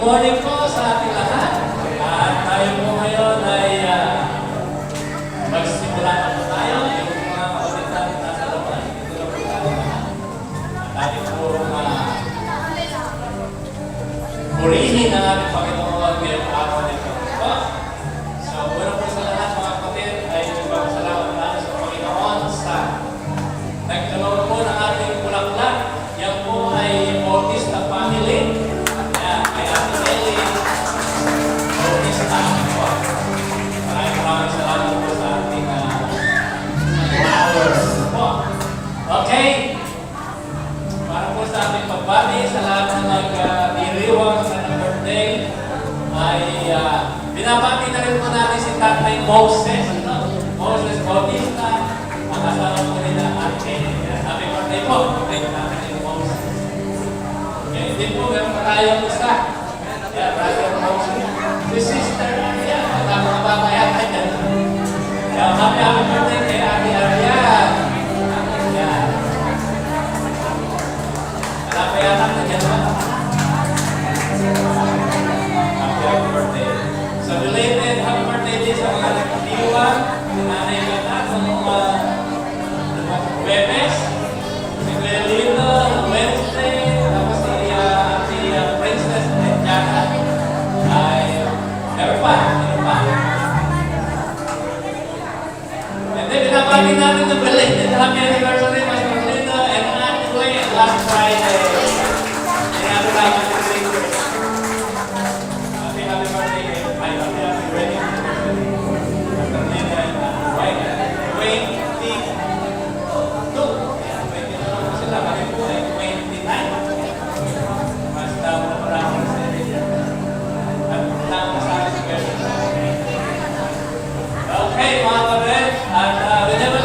morning po sa ating lahat. At tayo po ngayon ay magsimula na po tayo. Yung mga kapatid natin nasa labas. Ito na po tayo lahat. At tayo po purihin ang ating Panginoon ngayong araw nito. So, una po sa lahat mga kapatid ay magpapasalamat natin sa Panginoon sa nagkaroon po ng ating bulaklak. Yan po ay Bautista family. Kaya Ate Nelly Bautista po. Maraming salamat po sa ating flowers po. Okay. Para po sa ating pagbati sa lahat ng nag-diriwang sa birthday ay binabati na rin po natin si Tatay Moses. Moses Bautista. Ang kasama po rin na ate. Happy birthday po. Tatay Moses. Okay, hindi po meron pa tayong isa. Yeah, Brother Moses. Si Sister Arya. Mga bata yata dyan. Happy birthday kay Ate Arya. Yan. Happy yata na dyan ba? Happy birthday. So related, happy birthday din sa mga nagkatiwa. Nanay Gata sa mga Webes. Si Kuya Lino, Wednesday. Tapos si Princess and Jana. Ay, meron pa. And then, binabati natin na belated happy anniversary, Pastor Lino and Aunt Gwen last Friday. Happy birthday, happy birthday, happy wedding anniversary. Pastor Lino and Aunt Gwen. 22. Sila, kami po ay 29. Mas daw na parang sa area. At lang sa akin. Okay, mga kapatid. At whenever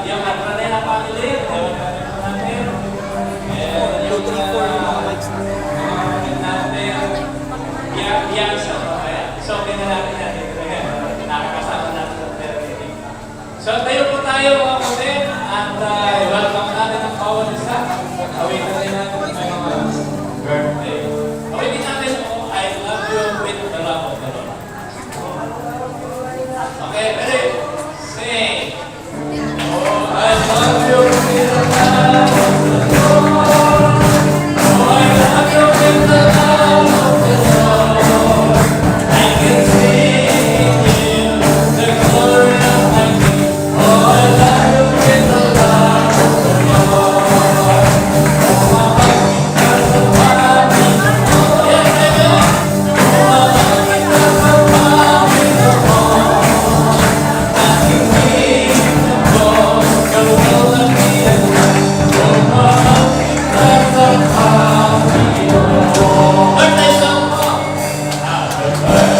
yung Magdalena family, yung 3-4 likes natin, yan siya. So, kinalapin natin. Nakakasama natin sa therapy. So, tayo po tayo mga kapatid at welcome natin ang bawat isa. Awitin din natin ang mga birthday. Awitin natin po, I love you with the love of the Lord. Okay, ready? Sing! Oh, I love you with the love of the Lord. Oh, I love you with the love of the Lord. I can sing in the glory of my King. Oh, I love you with the love of the Lord. Oh, my God, because of what He done. Yeah, yeah. Oh, my God, because of what He done. I can sing the Lord, the will of me and mine. Oh, my God, because of what He done. Birthday song po. Happy birthday to you.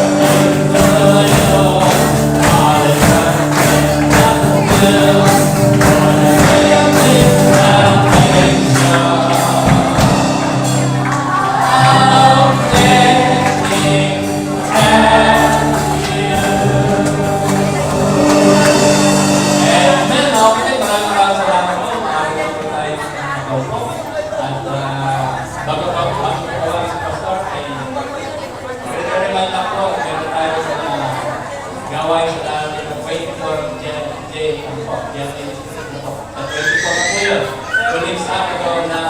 Gawain sa dami ng 24 tuloy sa araw ng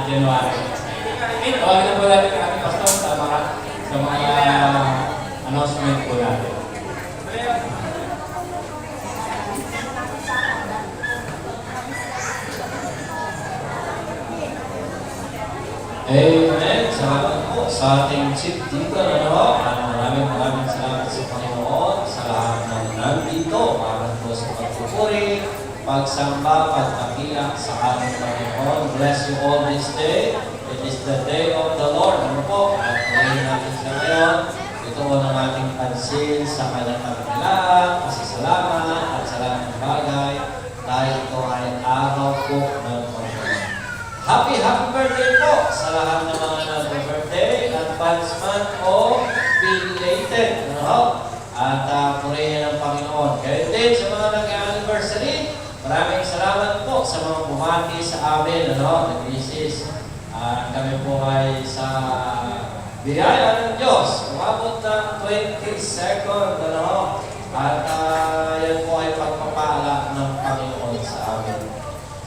January. Okay, tawagin na po natin ang ating pastor sa mga announcement po natin. Amen. Salamat po sa ating chief dito at maraming salamat sa Panginoon sa lahat ng nandito para po sa pagpupuri, pagsamba, pagpakilak sa ating Panginoon. Bless you all this day. It is the day of the Lord. Ano po? At ngayon natin sa ngayon, ito po ng ating pansin sa kanyang pagkilaan, pasasalamat at sa lahat ng bagay dahil ito ay araw po ng Panginoon. Happy birthday po sa lahat ng mga nag-birthday, advancement o belated. At purihin ng Panginoon. Kaya din sa mga nag-anniversary, maraming salamat po sa mga bumati sa sa amin, nag-isis. Kami po ay sa biyaya ng Diyos. Umabot ng 22nd, at yan po ay pagpapala ng Panginoon sa amin.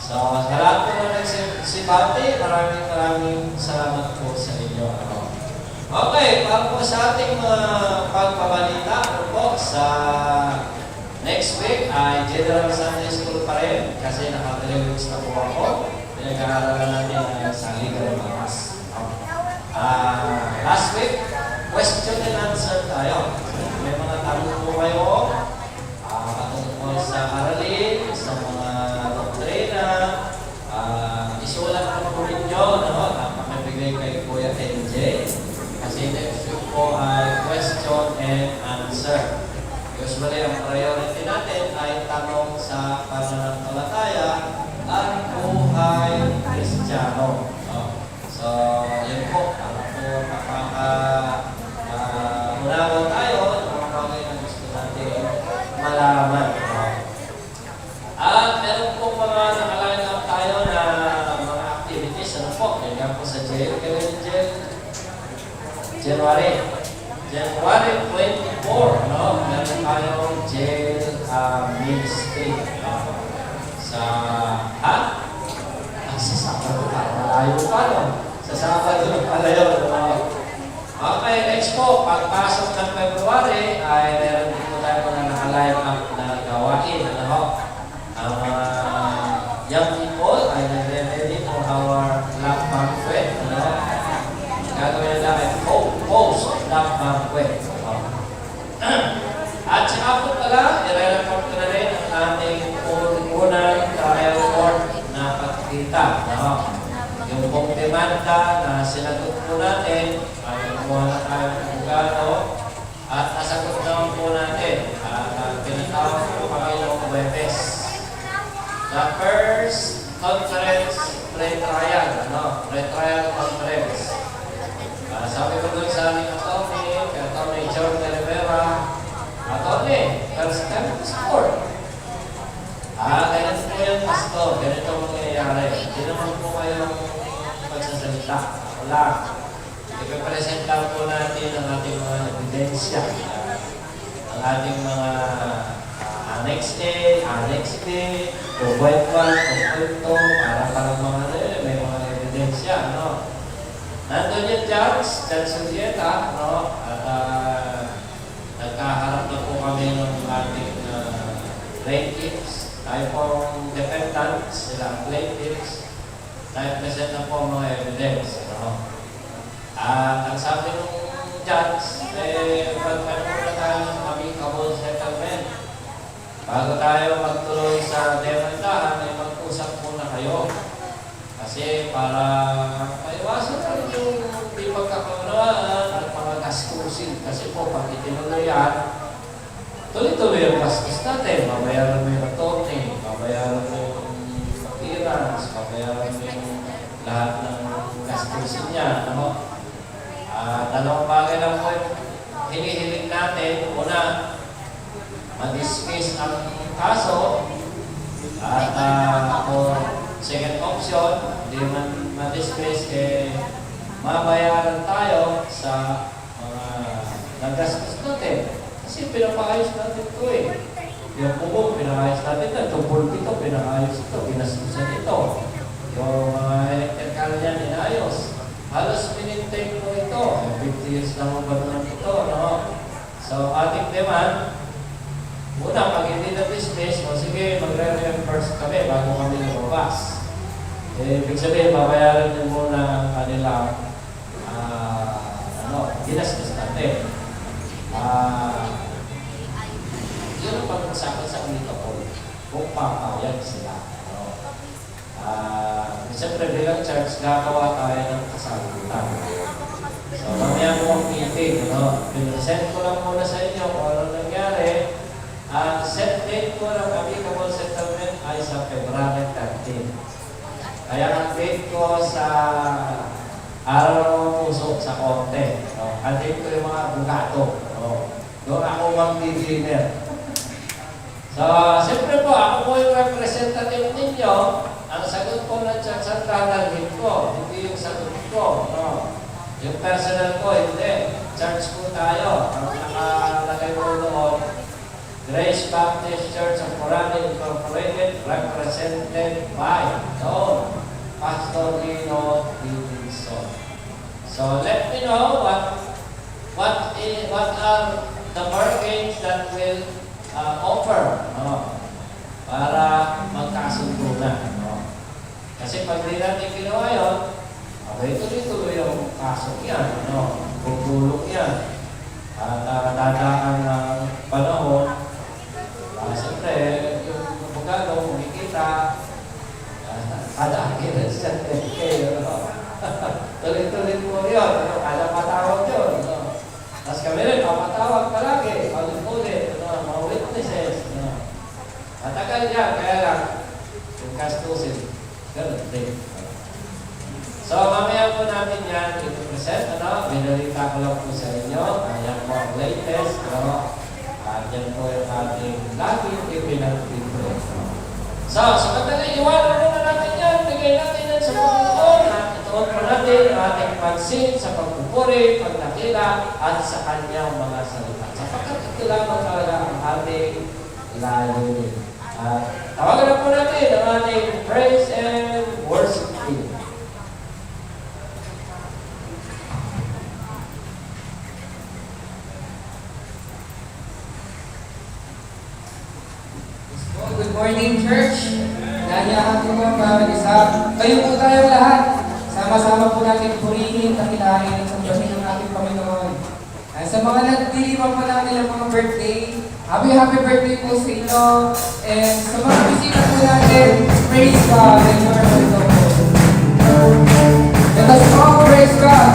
So, sa lahat po na nagsibati, maraming salamat po sa inyo. Okay, para po sa ating pagpabalita po sa next week ay General Sunday School pa rin kasi nakateleweeks na po ako. Pinag-aaralan natin sa legal matters. Last week, question and answer tayo. May mga tanong po kayo patungkol sa aralin, sa mga doktrina. Isulat po po ninyo, napakabigay kay Kuya NJ. Kasi next week po ay question and answer. Usually, ang priority natin ay tanong sa pananampalataya at buhay Kristiyano. So, yun po. Para po unawa tayo ng mga bagay na gusto natin malaman. At meron po mga nakaline up tayo na mga activities. Ano po? Kaya po sa jail. January 24, meron tayong jail ministry. Sa Sabado pa. Malayo pa, Sa Sabado pala yun. Okay, next po. Pagpasok ng February, ay meron dito tayo na naka-line up na gawain. Ang young people ay nagre-ready for our love banquet. Gagawin nila ay post-love banquet. At saka po pala, i-report ko na rin ang ating unang trial court na pagkita. Yung pong demanda na sinagot po natin, ay kumuha na tayo ng bugado at nasagot naman po natin. Pinatawag po kami ng Webes. The first conference pre-trial, pre-trial conference. Sabi ko doon sa aming attorney John de Rivera, attorney, first time to support. Ganyan po yung pastor, ganito mangyayari. Hindi naman po kayong pagsasalita. Wala. Ipipresent lang po natin ang ating mga ebidensya. Ang ating mga Annex A, Annex B, 2.1, 2.2, para palang mga may mga ebidensya, Nandun yung Judge Julieta, at nagkaharap na po kami ng ating plaintiffs, tayo pong defendants, sila plaintiffs, present na po mga evidence. Ang sabi ng judge, magkaroon na tayo ng amicable settlement. Bago tayo magtuloy sa demandahan, ay mag-usap muna kayo. Kasi para maiwasan na rin yung di pagkakaunawaan at mga gastusin. Kasi po, pag itinuloy yan, tuloy-tuloy yung gastos natin. Babayaran mo yung attorney, babayaran mo yung appearance, babayaran mo yung lahat ng gastusin niya. Dalawang bagay lang po yung hinihiling natin. Una, ma-dismiss ang kaso at second option, hindi man ma-dismiss, mabayaran tayo sa mga nagastos natin. Kasi pinapayos natin ito Yung bubong, pinakayos natin ito. Itong pulpito, pinakayos ito. Pinastusan ito. Yung mga electrical niyan, inayos. Halos minintake mo ito. 50 years na mo ba naman ito, So, ating demand, una, pag hindi na-dismiss, sige, magre-reimburse kami bago kami lumabas. Ibig sabihin, babayaran nyo muna ang kanilang ginastos natin. Yun ang pag-usapan sa amicable kung papayag sila. Siyempre, bilang church, gagawa tayo ng kasagutan. So, mamaya mo ang meeting, Pinresent ko lang muna sa inyo kung ano nangyari. Set date ko ng amicable settlement ay sa February 13. Kaya ang date ko sa araw ng puso sa korte. Ang date ko yung mga bugato. Doon ako mag-dinner. So, siyempre po, ako po yung representative ninyo. Ang sagot po kung saan dadalhin ko, hindi yung sagot ko. No? Yung personal ko, hindi. Church po tayo. Ang nakalagay mo doon, Grace Baptist Church of Morales Incorporated, represented by Pastor Lino Davidson. So let me know what are the bargains that will offer para magkasundo na. Kasi pag di natin ginawa yun, tuloy-tuloy yung kaso yan. Bubulok yan. At dadaan ng panahon, siyempre, yung abogado, kumikita, kada akin, kayo, tuloy-tuloy po yun, kada patawag yun. Tapos kami rin, papatawag palagi, ulit-ulit, mga witnesses. Matagal yan, kaya lang, yung kastusin, ganun din. So, mamaya po natin yan i-present, binalita ko lang po sa inyo, yan po ang latest, yan po yung ating laging ipinag-prepare. So, sa katagal, iwanan muna natin yan, bigay natin yan sa Panginoon, at ituon po natin ang ating pansin sa pagpupuri, pagdakila, at sa kanyang mga salita. Sapagkat ito lamang talaga ang ating layunin. Tawagan na po natin ang ating praise and worship team. Good morning, church. Nanyahan ko mga pag-isa. Kayo po tayong lahat. Sama-sama po natin purihin, dakilahin at sambahin ng ating Panginoon. Sa mga nagdiriwang po natin ang mga birthday, happy birthday po sa inyo. And sa mga bisita po natin, praise God and worship the Lord. Let us all praise God.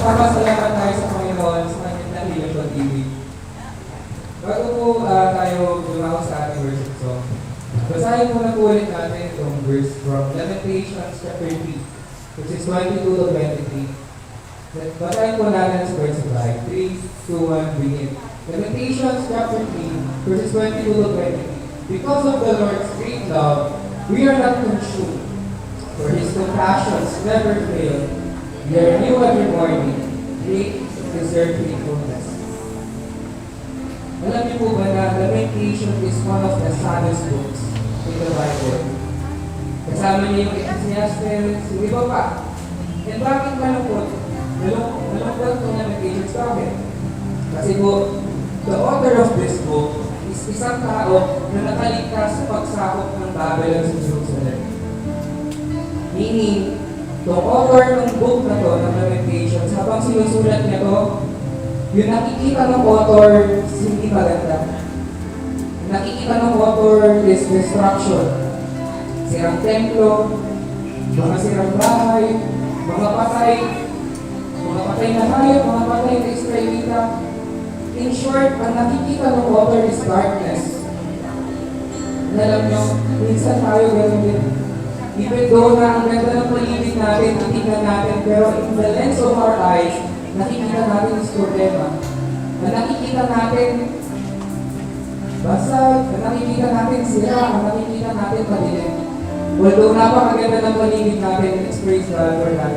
Papasalamat tayo sa Panginoon sa kanyang dahilan pag-ibig. Bago po tayo gumawa sa ating worship song, basahin muna po ulit natin itong verse from Lamentations chapter 3, which is 22 to 23. Basahin po natin sa verse 5. 3, 2, 1, begin. Lamentations chapter 3, verses 22 to 23. Because of the Lord's great love, we are not consumed, for His compassions never fail. They are new every morning. Great is their faithfulness. Alam niyo po ba na Lamentation is one of the saddest books in the Bible? Kasama niyo yung Ecclesiastes, yung iba pa. And bakit malungkot? Malungkot itong Lamentations. Bakit? Kasi po, the author of this book is isang tao na nakaligtas sa pagsakop ng Babylon sa Jerusalem. Meaning, the author ng book na to, ng Lamentations, habang sinusulat niya to, yung nakikita ng author is hindi maganda. Yung nakikita ng author is destruction. Sirang templo, mga sirang bahay, mga patay na hayop, mga patay na Israelita. In short, ang nakikita ng author is darkness. Alam nyo, minsan tayo ganun din. Even though na ang ganda ng paligid natin, titignan natin, pero in the lens of our eyes, nakikita natin is problema. Na nakikita natin basag, na nakikita natin sira, na nakikita natin madilim. Although napakaganda ng paligid natin, let's praise God for that.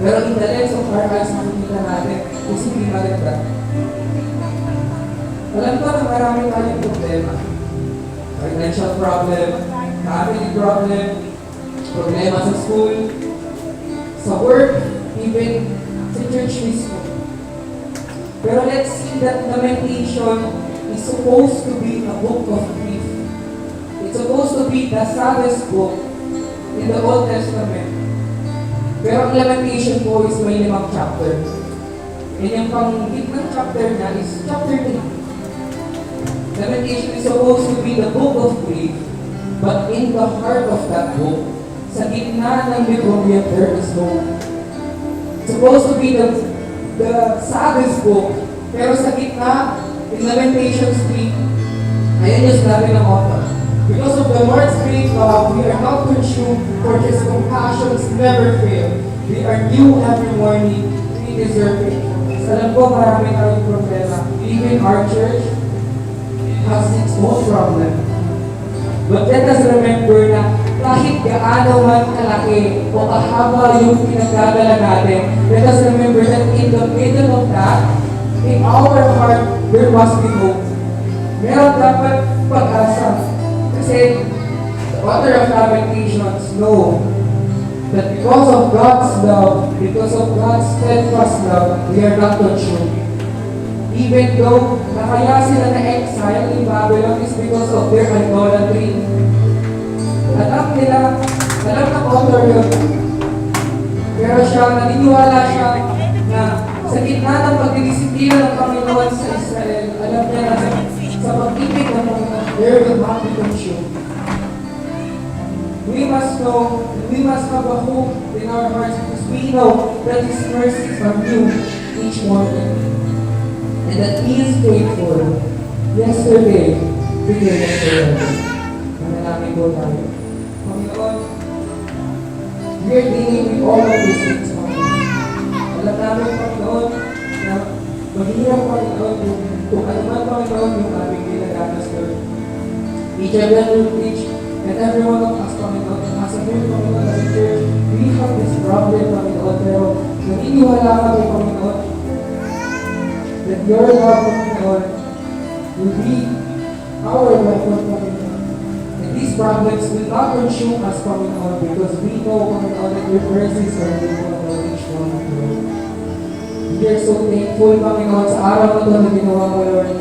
Pero in the lens of our eyes, nakikita natin is hindi maganda. Alam ko na marami tayong problema. Financial problem, family problem, problema sa school, sa work, even sa church mismo. Pero let's see that Lamentation is supposed to be a book of grief. It's supposed to be the saddest book in the Old Testament. Pero ang Lamentation po is may 5 chapter. And yung pang-gitnang chapter na is chapter 3. Lamentation is supposed to be the book of grief, but in the heart of that book, sa gitna ng Bibliya, there is hope. It's supposed to be the saddest book, pero sa gitna, in Lamentations 3, ayan yung sinabi ng author. Because of the Lord's great love, we are not consumed, for His compassions never fail. We are new every morning. We deserve it. Alam ko, marami tayong problema. Even our church has its own problem. But let us remember na kahit gaano man kalaki o kahaba yung pinagdadala natin, let us remember that in the middle of that, in our heart, there must be hope. Meron dapat pag-asa. Kasi the author of Lamentations know that because of God's love, because of God's steadfast love, we are not consumed. Even though nakaya sila na exile in Babylon is because of their idolatry. Alam nila, alam ng author yun. Pero naniniwala siya na sa gitna ng pagdidisiplina ng Panginoon sa Israel, alam niya na sa pag-ibig ng Panginoon, there will not be consumed. We must know, we must have a hope in our hearts because we know that His mercies are new each morning. And that He is faithful. Yesterday, today, yesterday. Manalangin po tayo. Panginoon, we are dealing with all of these things, Panginoon. Alam namin, Panginoon, na mahirap, Panginoon, kung ano man, Panginoon, yung aming dinadanas, Lord. Each of them will teach, and every one of us, Panginoon, as a here, Panginoon, as a church, we have this problem, Panginoon, pero naniniwala kami, Panginoon, that your love, Panginoon, will be our weapon, Panginoon. And these problems will not consume us, Panginoon, because we know, Panginoon, that your mercies are new, Panginoon, each one of you. We are so thankful, Panginoon, sa araw na ito na ginawa mo, Lord.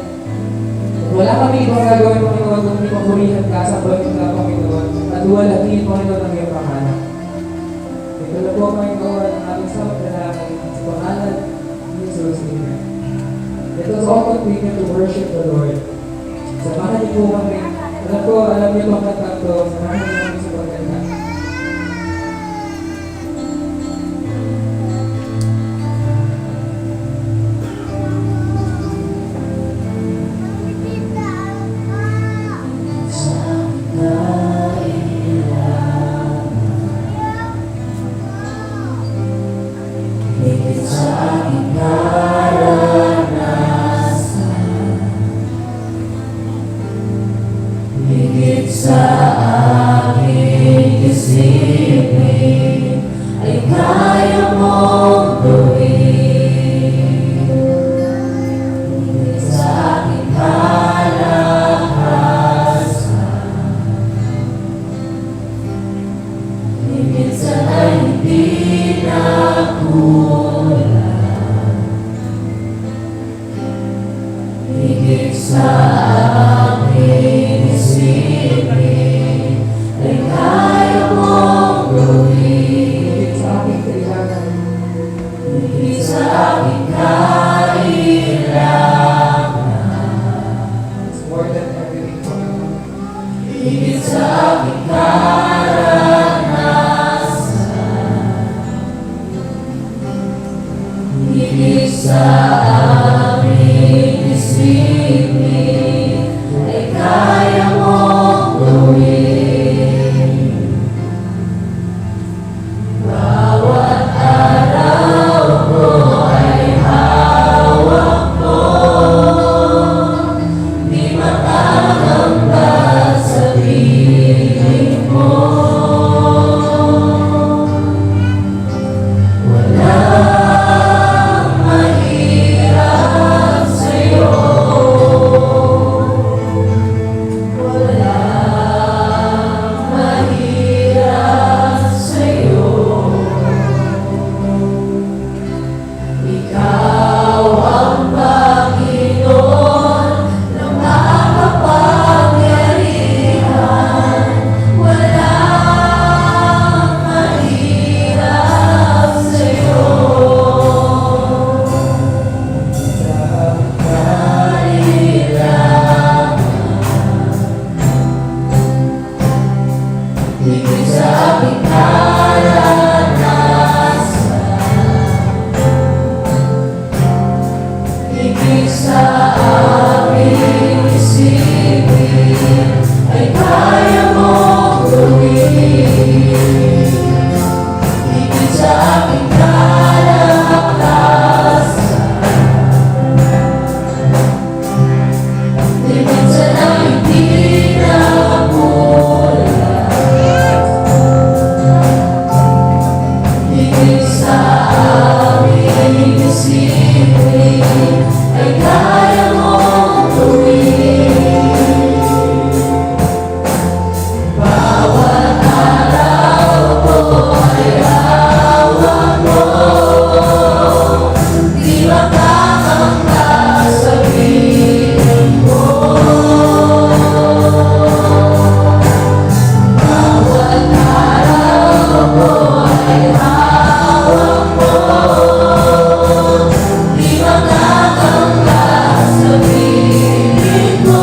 At wala kami ibang gagawin, Panginoon, kung hindi papurihan ka sa bawat ka, Panginoon, at walahin, Panginoon, ang iyong pangalan. Ito na po, Panginoon, ang aming samotalakan sa pangalan ni Jesus. Amen. Let us all continue to worship the Lord. Samahan niyo po kami. Alam niyo bang kanta? Samahan niyo kami sa pagkanta. sa aming isipin ay kaya mong tuwin. Bawat araw ko ay hawak mo, di makakangka sa piling mo. Bawat araw ko ay hawak mo, di makakangka sa piling mo.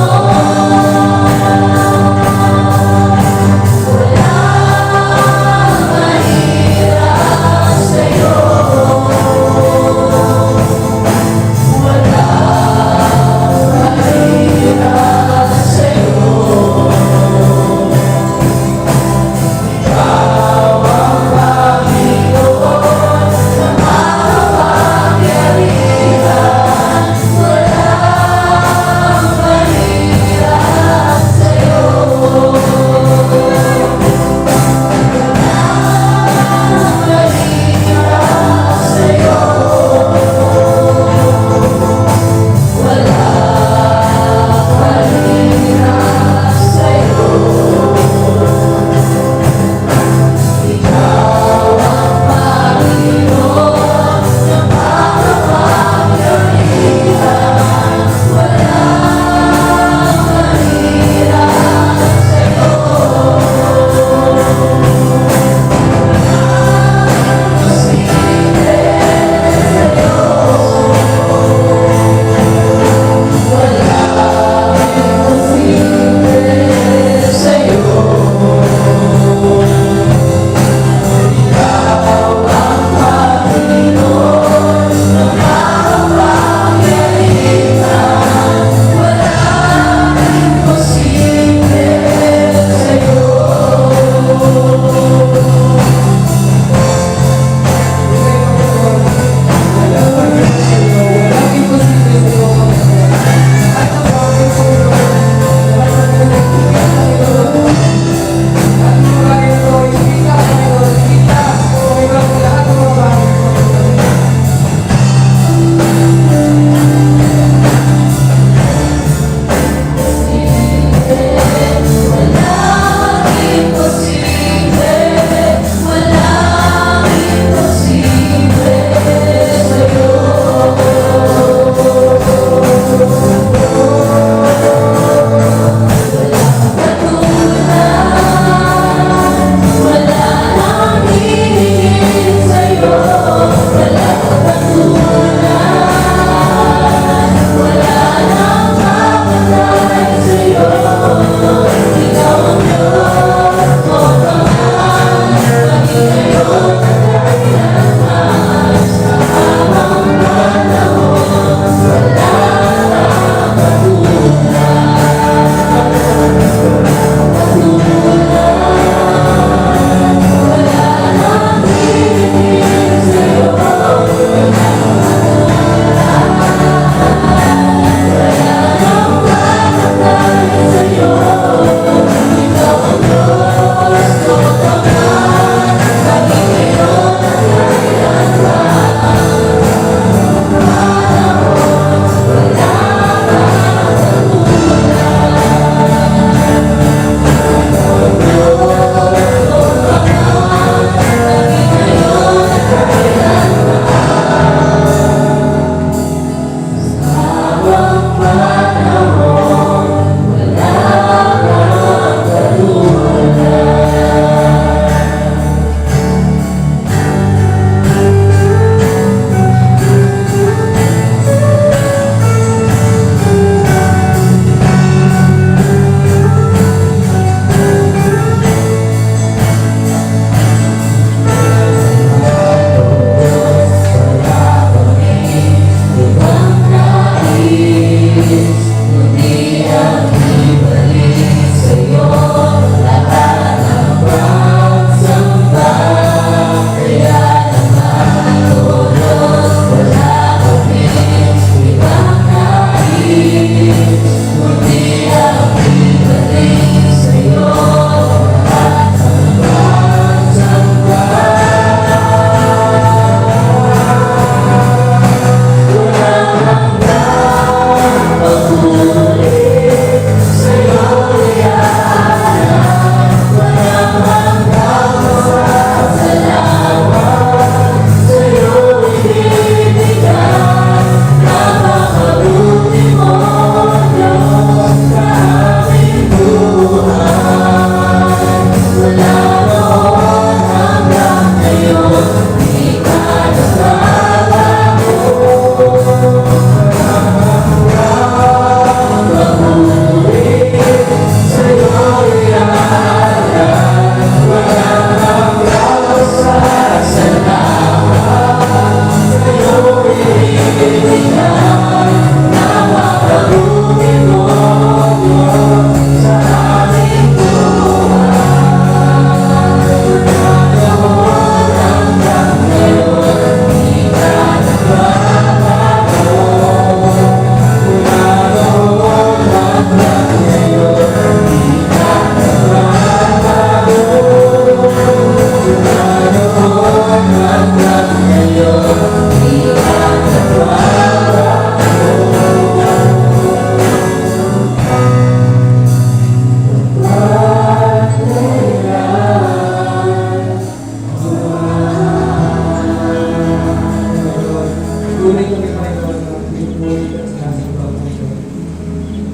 Tunay kami, Panginoon, na pinupuri at sinasamba ang Panginoon.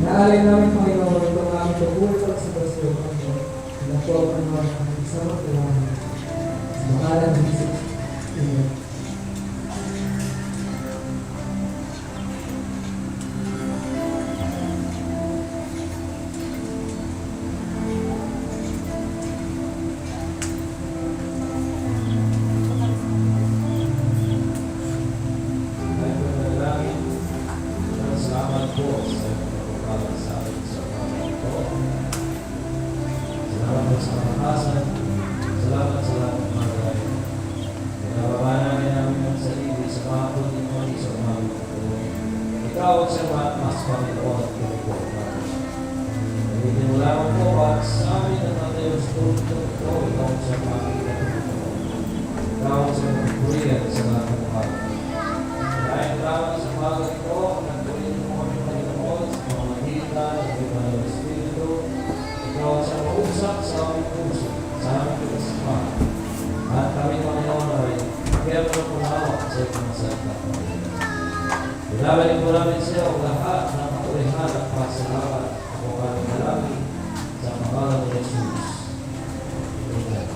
Naalay namin, Panginoon, itong aming pagbuhay sa basyo, Panginoon. Ito po ang Panginoon ang isang magdalaman. Sa pangalan ng Jesus. Amen. Ay, panalangin. Salamat po sa pagpapalala sa akin sa mga ito. Salamat po sa kakasan. Salamat sa lahat ng mga bagay. Pinababanahin namin ang sarili sa mga pagdimon sa mga ito. Ikaw ang sa mga mas Panginoon at Panginoon. Nagiging mo lamang po at sa amin ang mga Diyos ko ito. Ikaw ang sa mga ito. Ikaw ang sa mga purihan sa lahat ng mga bagay. Dahil maraming sa mga ito, nagtuloy mo kami Panginoon sa mga mahita, sa mga Espiritu. Ikaw ang sa mausap sa aming puso, sa aming pinasipan. At kami Panginoon ay kaya mo punawak sa iyong masalita. Binabalik mo namin sa iyo ang lahat ng kapurihan at pasalamat ang mga malaki sa pangalan ni Jesus. Amen.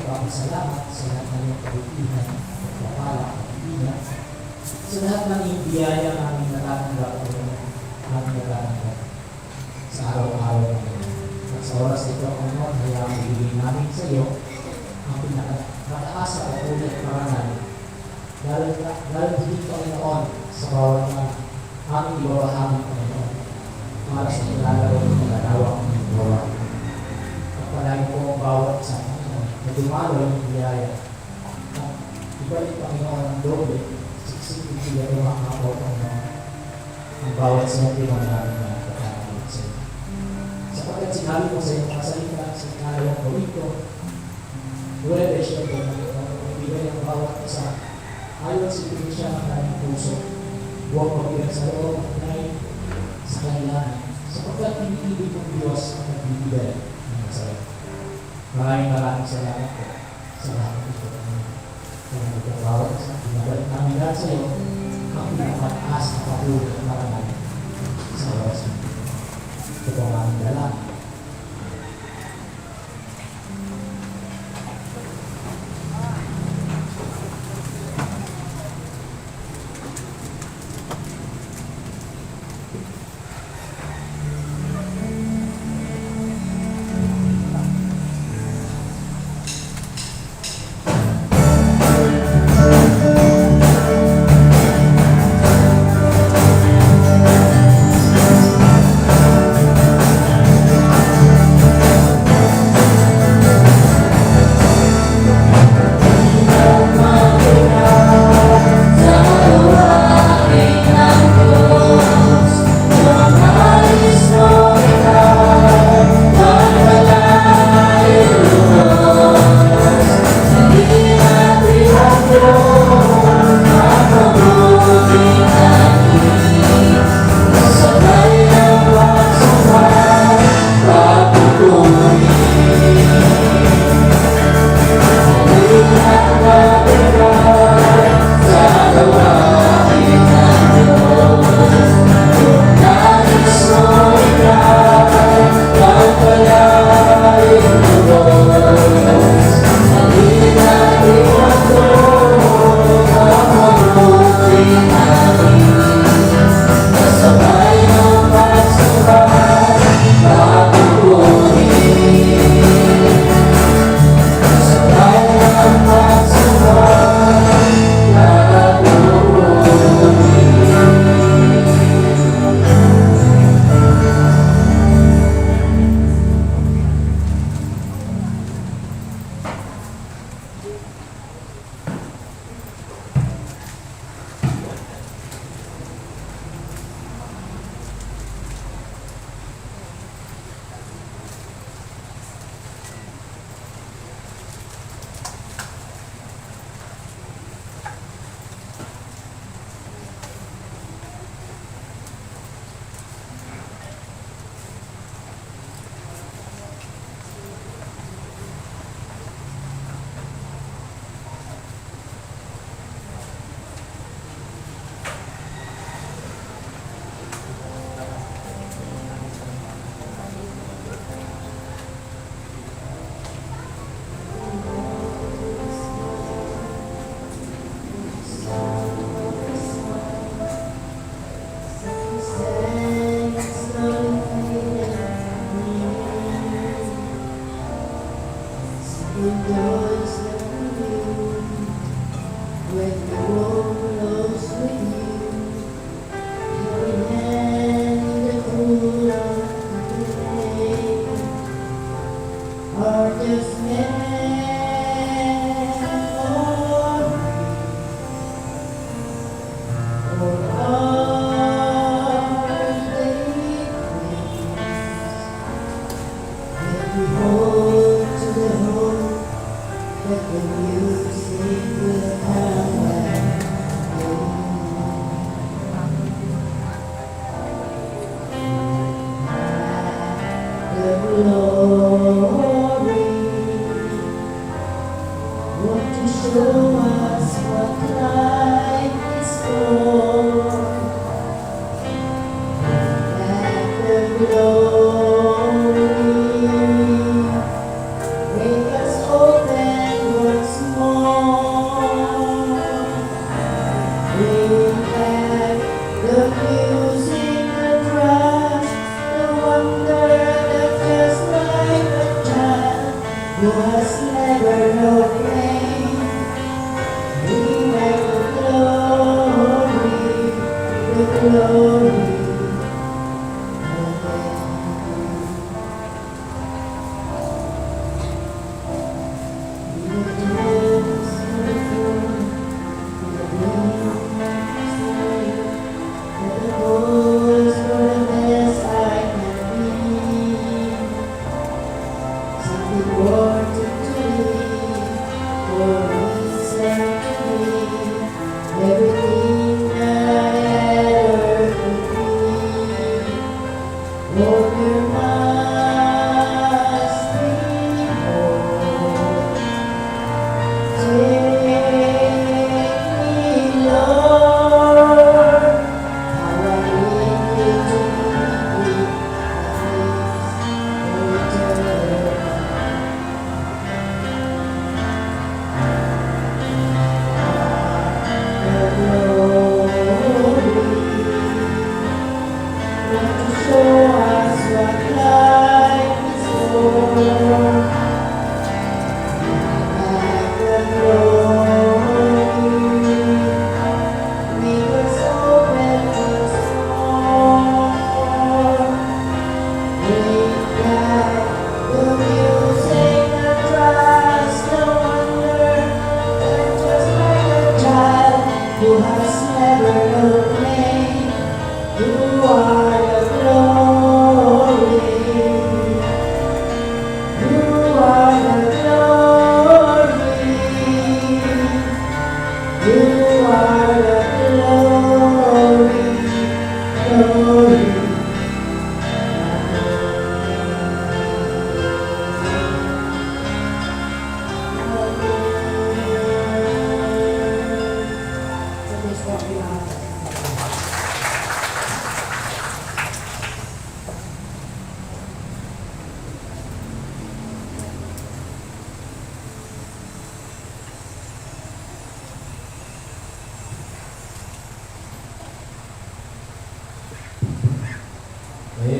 maraming salamat sa lahat ng iyong kabutihan, pagpapala, pag-ibig, sa lahat ng iyong biyaya namin natatanggap o namin natatanggap sa araw-araw namin. At sa oras ito, Panginoon, hayaan mo ibigay namin sa iyo ang pinakataas at ulit parangal. Dahil hindi, Panginoon, sa bawat na aming ibabahamin, Panginoon, para sa ilalaro ng paglalawak ng gawa. At palagi po ang bawat sa Panginoon na dumalo ng biyaya. At ibalik, Panginoon, ang doble, siksipin sila ng mga kapwa, Panginoon, ang bawat sentimo namin na pagkakalit sa iyo. Sapagkat sinabi mo sa iyong mga salita, sa ikalawang gawin ko, Nueve siya po, ibigay ang bawat isa. Ayon sa siya ng kanyang puso. Huwag mabigat sa loob at ngayon sa kailangan. Sapagkat pinipili kong Diyos ang nagbibigay ng masaya. Maraming salamat po sa lahat ito. Kaya nagkabawat isa, pinabalik namin lahat sa iyo ang pinakataas na patuloy at marangal sa oras mo. Ito po ang aming dalangin. Make us open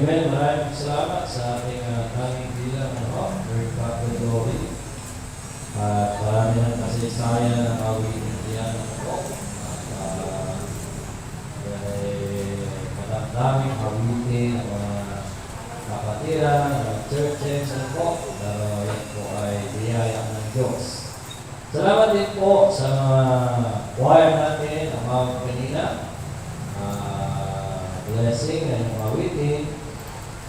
Amen. Maraming salamat sa ating tanging bilang Lord God the Glory. At marami ng kasaysayan ng awitin diyan po. At madaming awitin ang mga kapatiran, mga churches po. Pero yan po ay biyaya ng Diyos. Salamat din po sa mga choir natin, ang mga kanina. Blessing na yung awitin.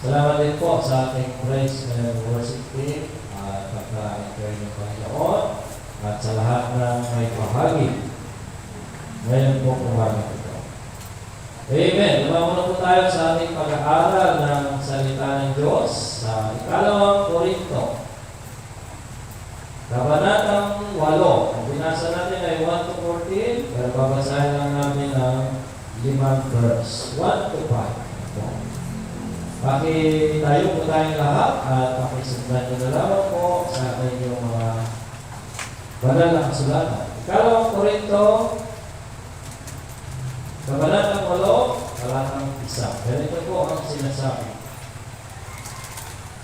Salamat din po sa ating praise and worship team at pagka-enjoy ng Panginoon at sa lahat ng may bahagi. Ngayon po kumamit ito. Amen. Lumamuna po tayo sa ating pag-aaral ng salita ng Diyos sa ikalawang Korinto. Kabanatang 8. Ang binasa natin ay 1 to 14, pero babasahin lang namin ang 5 verse 1 to 5. Tayo po tayong lahat at pakisundan nyo na lamang po sa inyong mga banal na kasulatan. Ikalawang Korinto, Kabanatang 8, talatang 1. Ganito po ang sinasabi.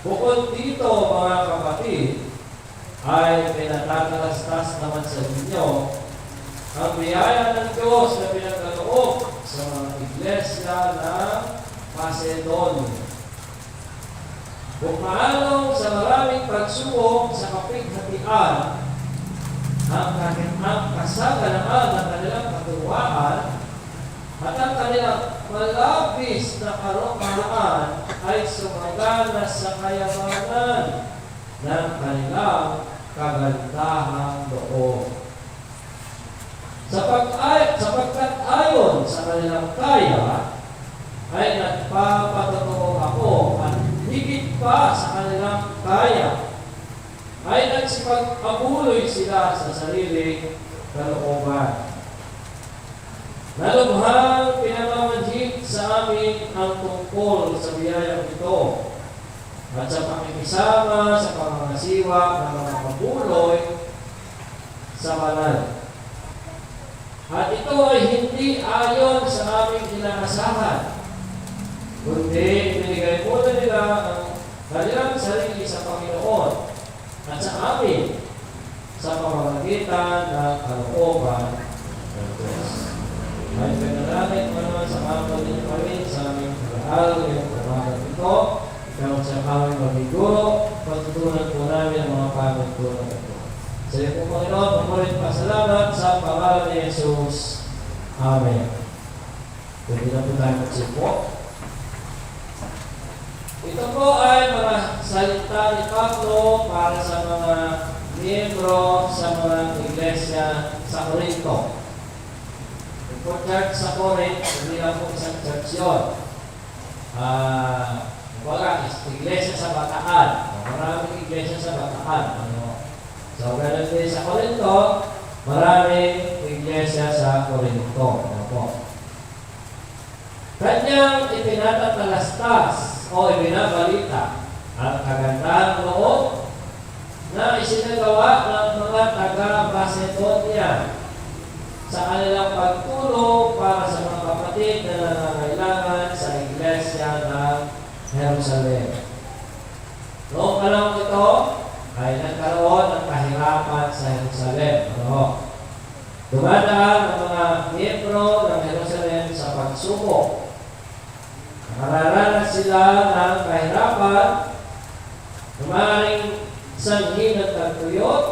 Bukod dito mga kapatid, ay pinatatalastas naman sa inyo ang biyaya ng Diyos na pinagkaloob sa mga iglesia ng Macedonia. Kung paano sa maraming pagsubok sa kapighatian ang kasagalaan ng kanilang katuwaan at ang kanilang malabis na karumaan ay sumagana sa kayamanan ng kanilang kagandahang loob. Sapagkat ayon sa kanilang kaya, ay nagpapatotoo ako at higit pa sa kanilang kaya, ay nagsipag-abuloy sila sa sarili kalooban. Nalubhang pinamamanhid sa amin ang tungkol sa biyayang ito at sa pakikisama sa pangangasiwa ng mga pabuloy sa banal. At ito ay hindi ayon sa aming inaasahan, kundi binigay muna nila ang kanilang sarili sa Panginoon at sa amin sa pamamagitan ng kalooban ng Diyos. Ay pinalangin mo naman sa kampo din kami sa aming pag-aaral ngayong umagang ito. Ikaw sa kami magiguro, pagtutunan po namin ang mga pagtutunan ito. Sa iyo po Panginoon, mamulit pasalamat sa pangalan ni Jesus. Amen. Pwede na po tayo magsipo. Ito po ay mga salita ni Pablo para sa mga miyembro sa mga iglesia sa Corinto. Kung church sa Corinth, hindi lang po isang church yun. Iglesia sa Bataan. Maraming iglesia sa Bataan. So, ganun din sa Corinto, maraming iglesia sa Corinto. Kanyang ipinatatalastas o ibinabalita ang kagandahang loob na isinagawa ng mga taga-Macedonia sa kanilang pagtulong para sa mga kapatid na nangangailangan sa iglesia ng Jerusalem. Noong panahon ito ay nagkaroon ng kahirapan sa Jerusalem. Dumadaan ang mga miyembro ng Jerusalem sa pagsubok. Nakararanas sila ng kahirapan, maaaring sanhi ng tagtuyot,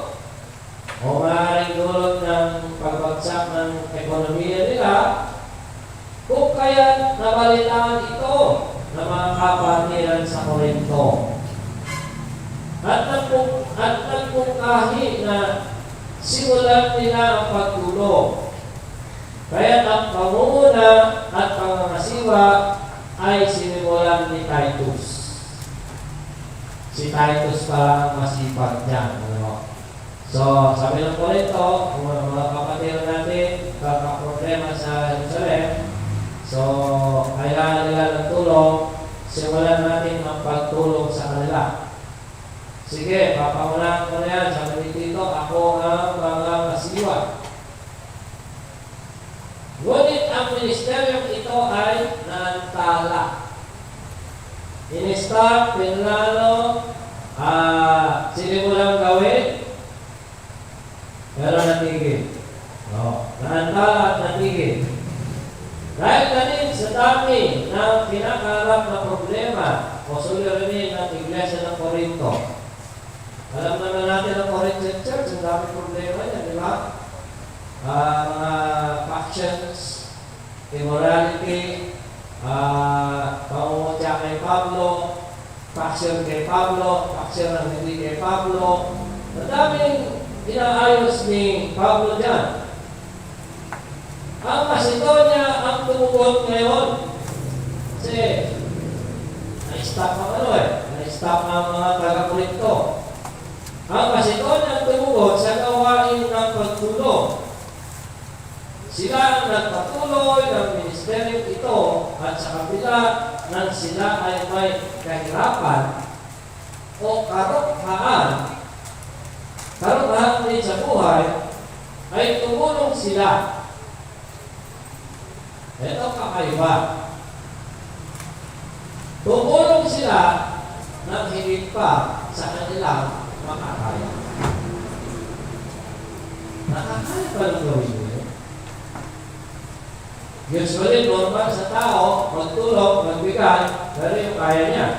o maaaring dulot ng pagbagsak ng ekonomiya nila, kung kaya nabalitaan ito ng mga kapatiran sa Corinto. At nagpungkahi na simulan nila ang pagtulong. Kaya ang pangunguna at pangangasiwa ay sinimulan ni Titus. Si Titus pa ang masipag niya. So, sabi ng Corinto, kung mga kapatid natin kakaproblema sa Jerusalem, so, kailangan nila ng tulong, simulan natin ang pagtulong sa kanila. Sige, papangunahan ko na yan. Sabi dito, ako ang mga kasiwa. Ngunit ang ministeryong ito ay naantala. ginawa, pinlano, sinimulang gawin, pero natigil. No, naantala at natigil. Dahil ganin sa dami ng kinakaharap na problema o suliranin ng Iglesia ng Corinto. Alam naman natin ang Corinthian Church, ang dami problema yan, di ba? Mga factions, immorality, pangungutya kay Pablo, faction kay Pablo, faction ng hindi kay Pablo. Madaming inaayos ni Pablo dyan. Ang Macedonia ang tumugot ngayon. Kasi, na-stop ang na-stop ang mga taga-Corinto. Ang Macedonia ang tumugot sa gawain ng pagtulong. Sila ang nagpatuloy ng ministeryo ito at sa kabila ng sila ay may kahirapan o karokhaan din sa buhay, ay tumulong sila. Ito kakaiba. Tumulong sila ng higit pa sa kanilang makakaya. Nakakaya pa ng gawin nyo. Usually, normal sa tao, magtulong, magbigay, pero yung kaya niya.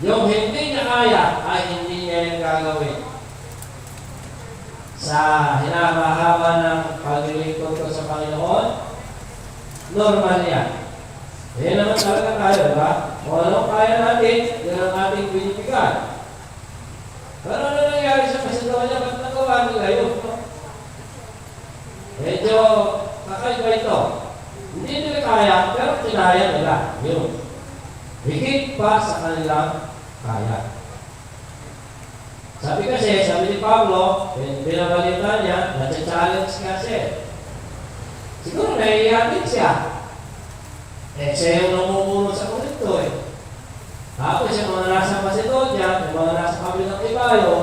Yung hindi niya kaya, ay hindi niya yung gagawin. Sa hinahaba ng paglilingkod ko sa Panginoon, normal yan. Yan naman talaga tayo, diba? Kung anong kaya natin, yun ang ating binibigay. Pero ano nangyari sa Macedonia? Ba't nagawa nila yun? Medyo kakaiba ito. Hindi nila kaya, pero kinaya nila. Yun. Higit pa sa kanilang kaya. Sabi ni Pablo, binabalita niya, nasa-challenge kasi. Siguro naiiyakin siya. Siya yung namumuno sa Corinto Tapos yung mga nasa Macedonia, yung mga nasa kabilang ibayo,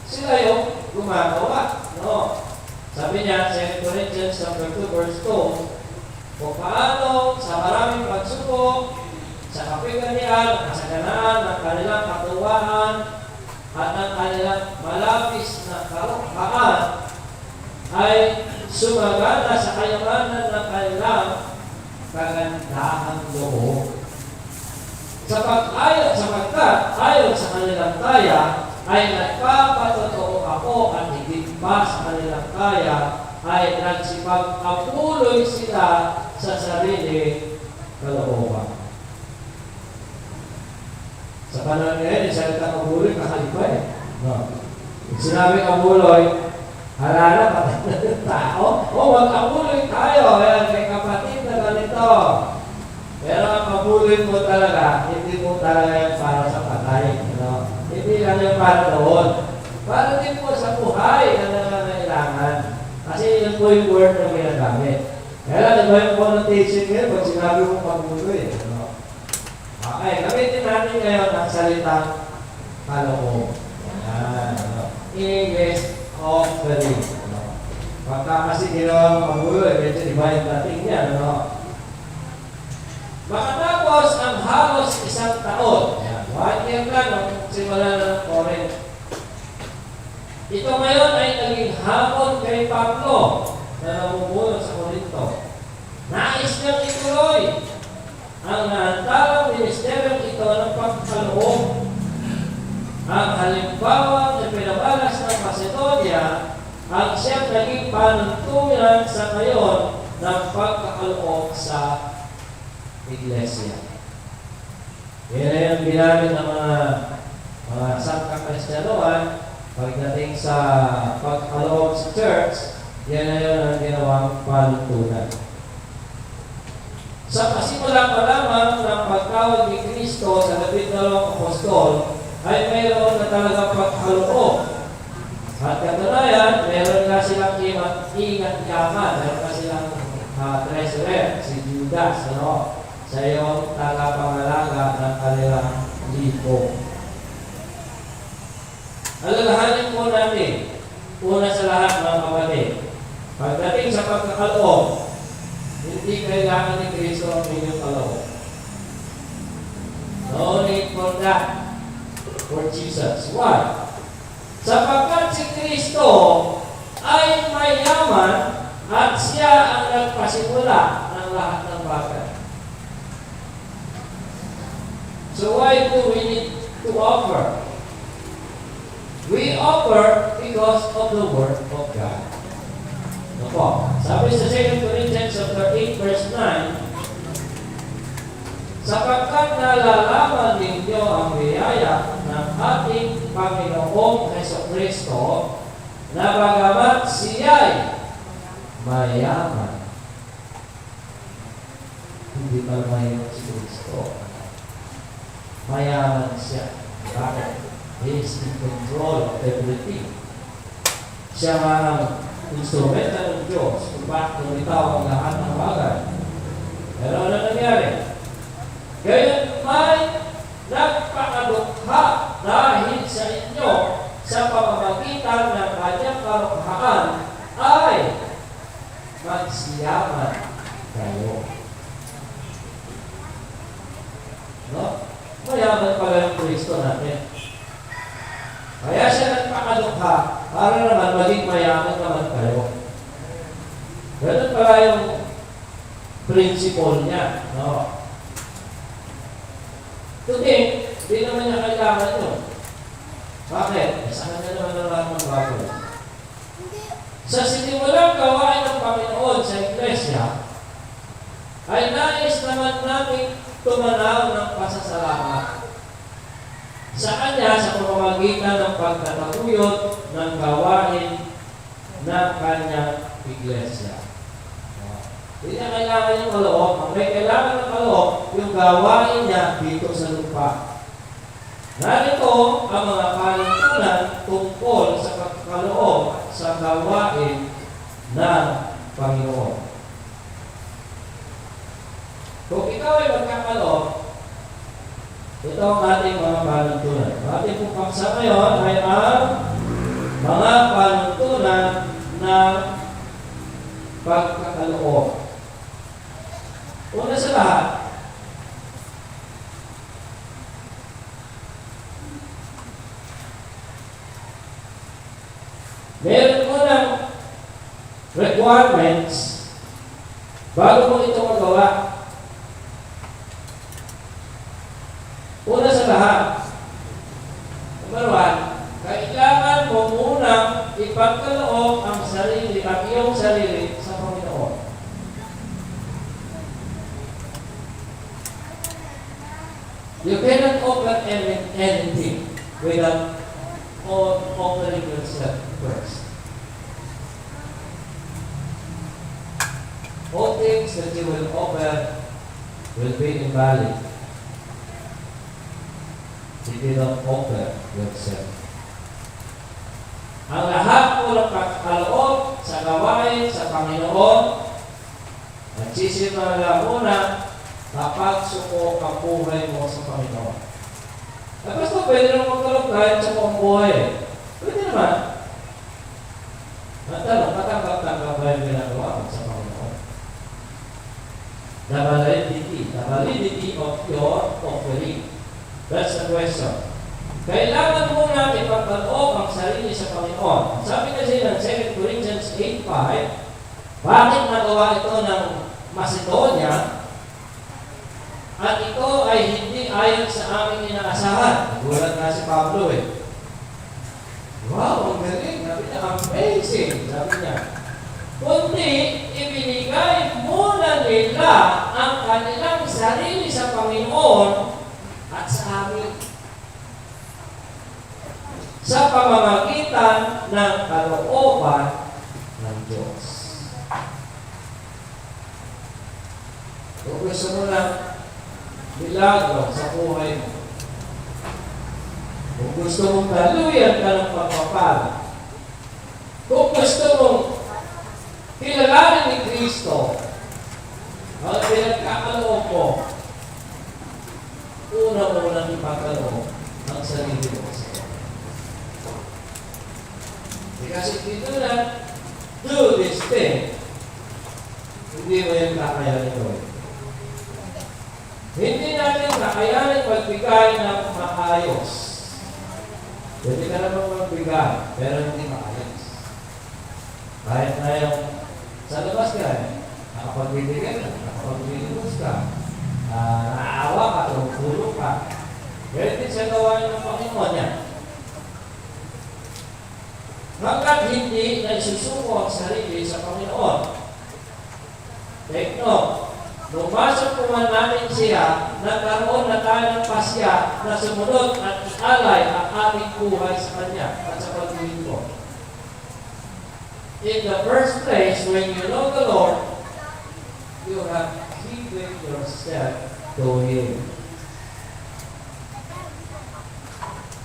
sila yung gumagawa. No? Sabi niya, 2 Corinthians 2 verse 2, kung paano sa maraming pagsubok, sa kapiganian, kasaganaan ng kanilang katuwaan, at ang kanilang malapis na karokhaan ay sumagana sa kayamanan ng kanilang kagandahang loob. Sapagkat ayon sa kanilang kaya, ay nagpapatotoo ako at higit pa sa kanilang kaya, ay nagsipag-apuloy sila sa sarili kalooban. Sa panahon ngayon, salita kabuloy, kakalipa No. Sinabi kabuloy, halala patay ng tao. Magkabuloy tayo. May kapatid na ganito. Pero ang kabuloy mo talaga, hindi mo talaga yan para sa patay. No? Hindi lang yan para doon. Para din po sa buhay na nangangailangan. Kasi yun po yung word na ginagamit. Kaya lang, iba yung connotation ngayon pag sinabi mo kabuloy. No? Okay, gamitin natin ngayon ang salitang kaloob. English offering. Pagka kasi ginawa magulo, medyo iba yung dating niya. Makatapos ang halos 1 taon. 1 year lang ang simula ng Corinth. Ito ngayon ay naging hamon kay Pablo na namumuno sa Corinto. Nais niyang ituloy ang naantarang ministeryong ito ng pagkaloob. Ang halimbawang ipinabalas ng Macedonia ang siyang naging panuntungan sa ngayon ng pagkakaloob sa Iglesia. Yan ang ginamit ng mga sangka-Kristyanuhan pagdating sa pagkakaloob sa church. Yan na yun ang ginawang panuntunan. Sa pasimula pa lamang ng pagtawag ni Kristo sa 12 apostol, ay mayroon na talagang pagkaloob. At katunayan, meron na silang ingat-yaman. Meron na silang treasurer, si Judas. Siya yung tagapangalaga ng kanilang lipo. Alalahanin po natin, una sa lahat mga kapatid, pagdating sa pagkakaloob, hindi kailangan ni Kristo ang inyong kaloob. No need for that for Jesus. Why? Sapagkat si Kristo ay mayaman at siya ang nagpasimula ng lahat ng bagay. So why do we need to offer? We offer because of the Word of God. Opo. Sabi sa 2 Corinthians chapter 8 verse 9, sapagkat nalalaman ninyo ang biyaya ng ating Panginoong Jesucristo na bagamat siya'y mayaman. Hindi pa mayaman si Kristo. Mayaman siya. Bakit? He is in control of everything. Siya ang instrumento ng Diyos kung bakit lumitaw ang lahat ng bagay. Pero ano nangyari? Gayon may nagpakadukha dahil sa inyo sa pamamagitan ng kanyang kalukhaan ay magsiyaman kayo. No? Mayaman pala yung Kristo natin. Kaya siya nagpakadukha para naman maging mayaman naman kayo. Ganun pala yung principle niya. No? Today, di naman niya kailangan yun. Bakit? Sa kanya naman naman ng bago. Sa sinimulang gawain ng Panginoon sa Iglesia, ay nais naman namin tumanaw ng pasasalamat sa Kanya sa pamamagitan ng pagtataguyod ng gawain ng Kanyang Iglesia. Hindi niya kailangan yung kaloob. Ang may kailangan ng kaloob, yung gawain niya dito sa lupa. Narito ang mga panuntunan tungkol sa pagkaloob sa gawain ng Panginoon. Kung ikaw ay magkakaloob, ito ang ating mga panuntunan. Ang ating pong paksa ngayon ay ang mga panuntunan ng pagkakaloob. Una sa lahat, meron mo ng requirements bago mo ito magawa. Una sa lahat, number 1, kailangan mo munang ipagkaloob ang iyong sarili sa Panginoon. You cannot offer anything without offering yourself first. All things that you will offer will be invalid if you don't offer yourself. Ang lahat mo ng pagkaloob sa gawain sa Panginoon, nagsisimula muna kapag suko ang buhay mo sa Panginoon. Tapos ito, pwede naman magkaloob kahit sa buong buhay. Pwede naman. Natanong, katanggap-tanggap ba yung ginagawa mo sa Panginoon? The validity of your offering. That's the question. Kailangan muna ipagkaloob ang sarili sa Panginoon. Sabi kasi ng 2 Corinthians 8:5, bakit nagawa ito ng Macedonia at ito ay hindi ayon sa aming inaasahan? Nagulat na si Pablo eh. Wow, ang galing. Sabi niya, amazing. Sabi niya, kundi ibinigay muna nila ang kanilang sarili sa Panginoon at sa amin sa pamamagitan ng kalooban ng Diyos. Kung gusto mo lang milagro sa buhay mo, kung gusto mong daluyan ka ng pagpapala, kung gusto mong kilalanin ni Kristo ang pinagkakaloob mo, una mo nang ipagkaloob ang sarili mo sa Kanya. Kasi dito na, do this thing, hindi mo yung kakayanin ko. Hindi natin kakayanin magbigay ng maayos. Pwede ka naman magbigay, pero hindi maayos. Kahit na yung sa labas ka, nakapagbibigay ka, nakapagbibigay ka, naaawa ka, tulog ka. Pwede siya gawain ng Panginoon yan. Hanggat hindi na isusuko ang sarili sa Panginoon. Take note, nung masok naman natin siya, nagkaroon na tayo ng pasya na sumunod at ialay ang ating buhay sa Kanya at sa paglilingkod. In the first place, when you know the Lord, you have given yourself to Him.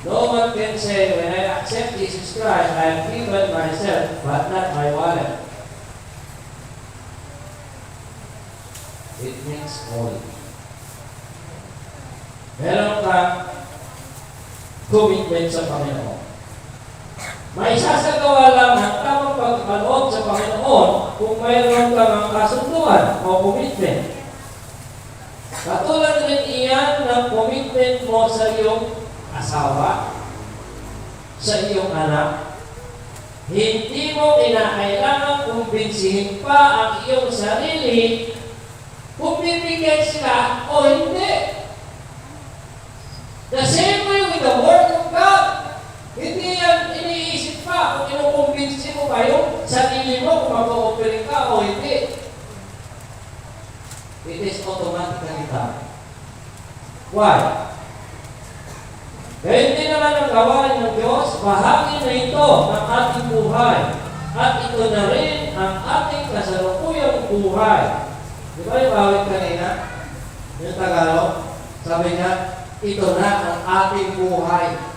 No one can say, when I accept Jesus Christ, I have given myself, but not my wallet. It means all. Meron ka commitment sa Panginoon. May sasagawa lang ang tamang pagkaloob sa Panginoon kung mayroon ka ng kasunduan o commitment. Katulad rin iyan ng commitment mo sa iyong asawa, sa iyong anak. Hindi mo kinakailangan kumbinsihin pa ang iyong sarili kung bibigyan sila o hindi. The same way with the Word of God. Hindi yan iniisip pa kung inukumbinsi mo ba yung sarili mo kung mag-o-offering ka o hindi. It is automatically done. Why? Kaya hindi naman ang gawain ng Diyos, bahagi na ito ng ating buhay. At ito na rin ang ating kasalukuyang buhay. Di ba yung bawit kanina? Yung Tagalog? Sabi niya, ito na ang ating buhay.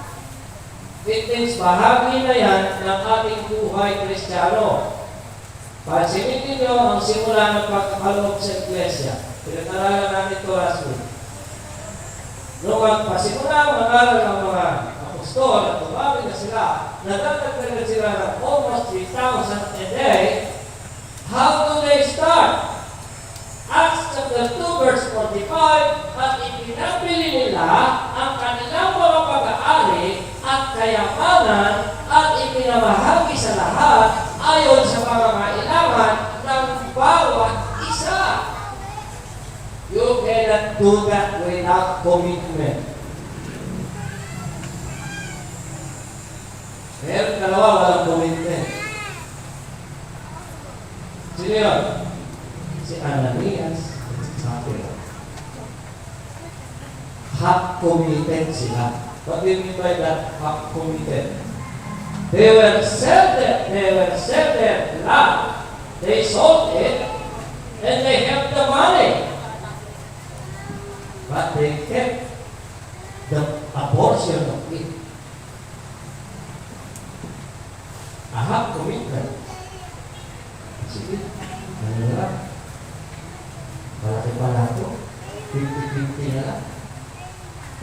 It means bahagi na yan ng ating buhay Kristiyano. Pansinin ninyo ang simula ng pagkakaloob sa Iglesia. Pinag-aralan namin ito last week. Noong magpasimula mag-aral ng mga apostol at tumawin na sila, nadagdagan sila ng almost 3,000 a day. How do they start? Acts chapter 2 verse 45, at ipinabili nila ang kanilang mga pag-aari at kayamanan at ipinamahagi sa lahat ayon sa pangangailangan ng bawat isa. You cannot do that without commitment. Meron dalawa walang commitment. Sino yun? Si Ananias at si Sapphira. Half committed sila. What do you mean by that? Half committed. They were sell their land. They sold it and they have the money. But they kept the abortion of it. A half commitment. Sige, ano na lang? Malaki pala ito. 50-50 na lang.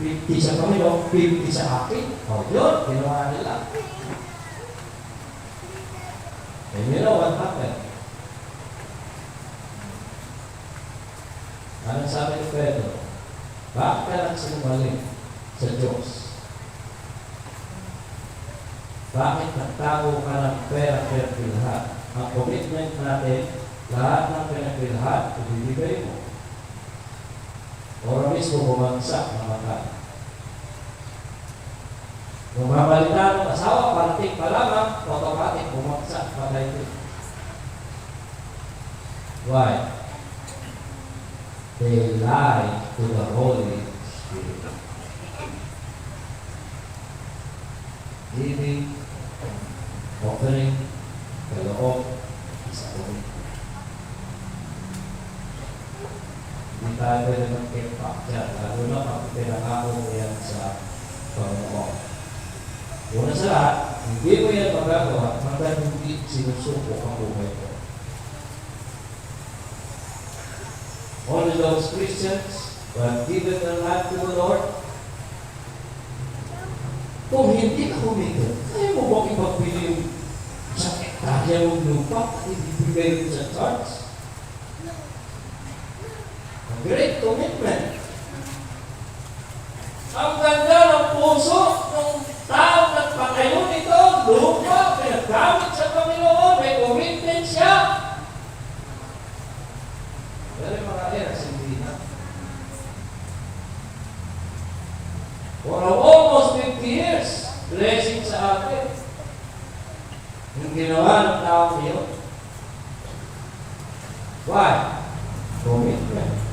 50 sa Panginoon, 50 sa akin. O yun, ginawa nila. And you know what happened? Anong sabi ni Pedro? Bakit ka nagsinungaling sa Diyos? Bakit nagtago ka ng pera-pera-pilhan? Ang commitment natin, lahat ng pinagpilhan, ibibigay mo. Ora mismo bumagsak na mata. Kung mamalitan ng asawa, parating pa lamang, automatic bumagsak, patay din. Why? They lie to the Holy Spirit. Giving, offering, kaloob, isa commitment. Hindi tayo pwede mag-kepak dyan, lalo na pag pinakako mo yan sa Panginoon. Una sa lahat, hindi mo yan magagawa hanggang hindi sinusuko ang buhay ko. Only those Christians who have given their life to the Lord, kung hindi ka humigil, kaya mo bang ipagbili yung sa hektarya mong lupa at ibibigay mo sa church? A great commitment. Ang ganda ng puso ng taong nagpatayo nito, lupa, pinagamit sa Panginoon, may commitment siya. Pero yung mga eras, hindi na. For almost 50 years, blessing sa atin. Yung ginawa ng taong yun. Why? Commitment.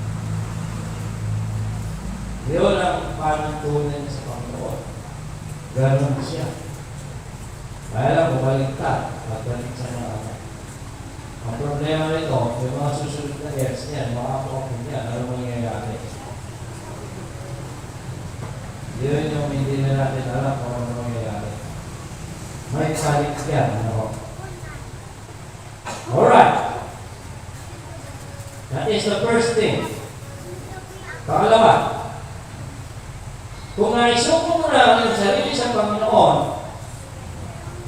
Yun ang panuntunan sa Panginoon. Ganon siya. Kaya lang, bumaliktad. Pagbalik sa mga anak. Ang problema nito, yung mga susunod na years niyan, mga kapatid niyan, ano mangyayari? Yun yung hindi na natin alam kung ano mangyayari. May palit yan, ano? Alright. That is the first thing. Pangalawa, kung naisuko mo na ang iyong sarili sa Panginoon,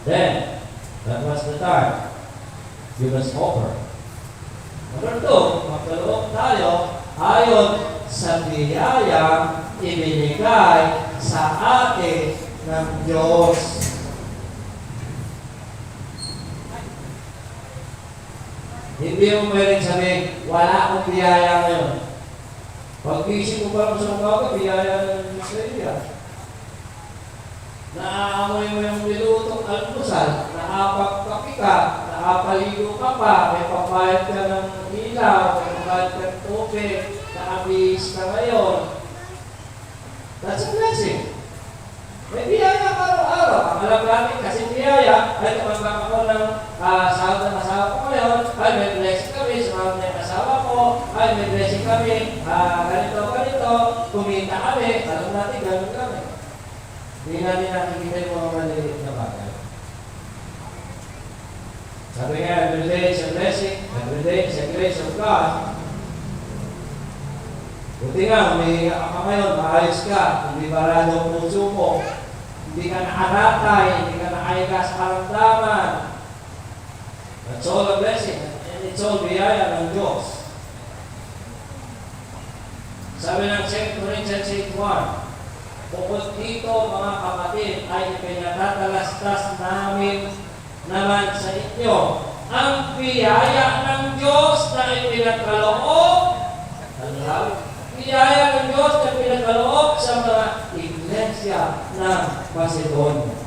then, that was the time. You must offer. Number two, magkaloob tayo ayon sa biyayang ibinigay sa atin ng Diyos. Hindi mo pwedeng sabihin, wala akong biyaya ngayon. Pag-isip mo pa lang sa umaga, biyaya na ng sa iya. Naaamoy mo yung nilutong almusal, nakapagkapi ka, nakapaligo ka pa, may pambayad ka ng ilaw, may pambayad ka ng tubig, nakabihis ka ngayon. That's a blessing. May biyaya ka araw-araw. Ang alam natin kasi biyaya, ay tumanggap ako ng sahod ng asawa ko ngayon, ay may blessing kami, sumama ng asawa ko, ay may blessing kami, ganito, kumita kami, alam natin, gano'n kami. Hindi natin nakikita yung mga maliliit na bagay. Sabi nga, every day is a blessing, every day is a grace of God. Buti nga, may ka ngayon, maayos ka, hindi barado ang puso mo, hindi ka nakaratay, hindi ka nakaiga sa karamdaman. That's all a blessing, and it's all biyaya ng Diyos. Sabi ng 2 Corinthians 8:1, bukod dito mga kapatid ay pinatatalastas namin naman sa inyo ang biyaya ng Diyos na ipinagkaloob. Biyaya ng Diyos na ipinagkaloob sa mga iglesia ng Macedonia.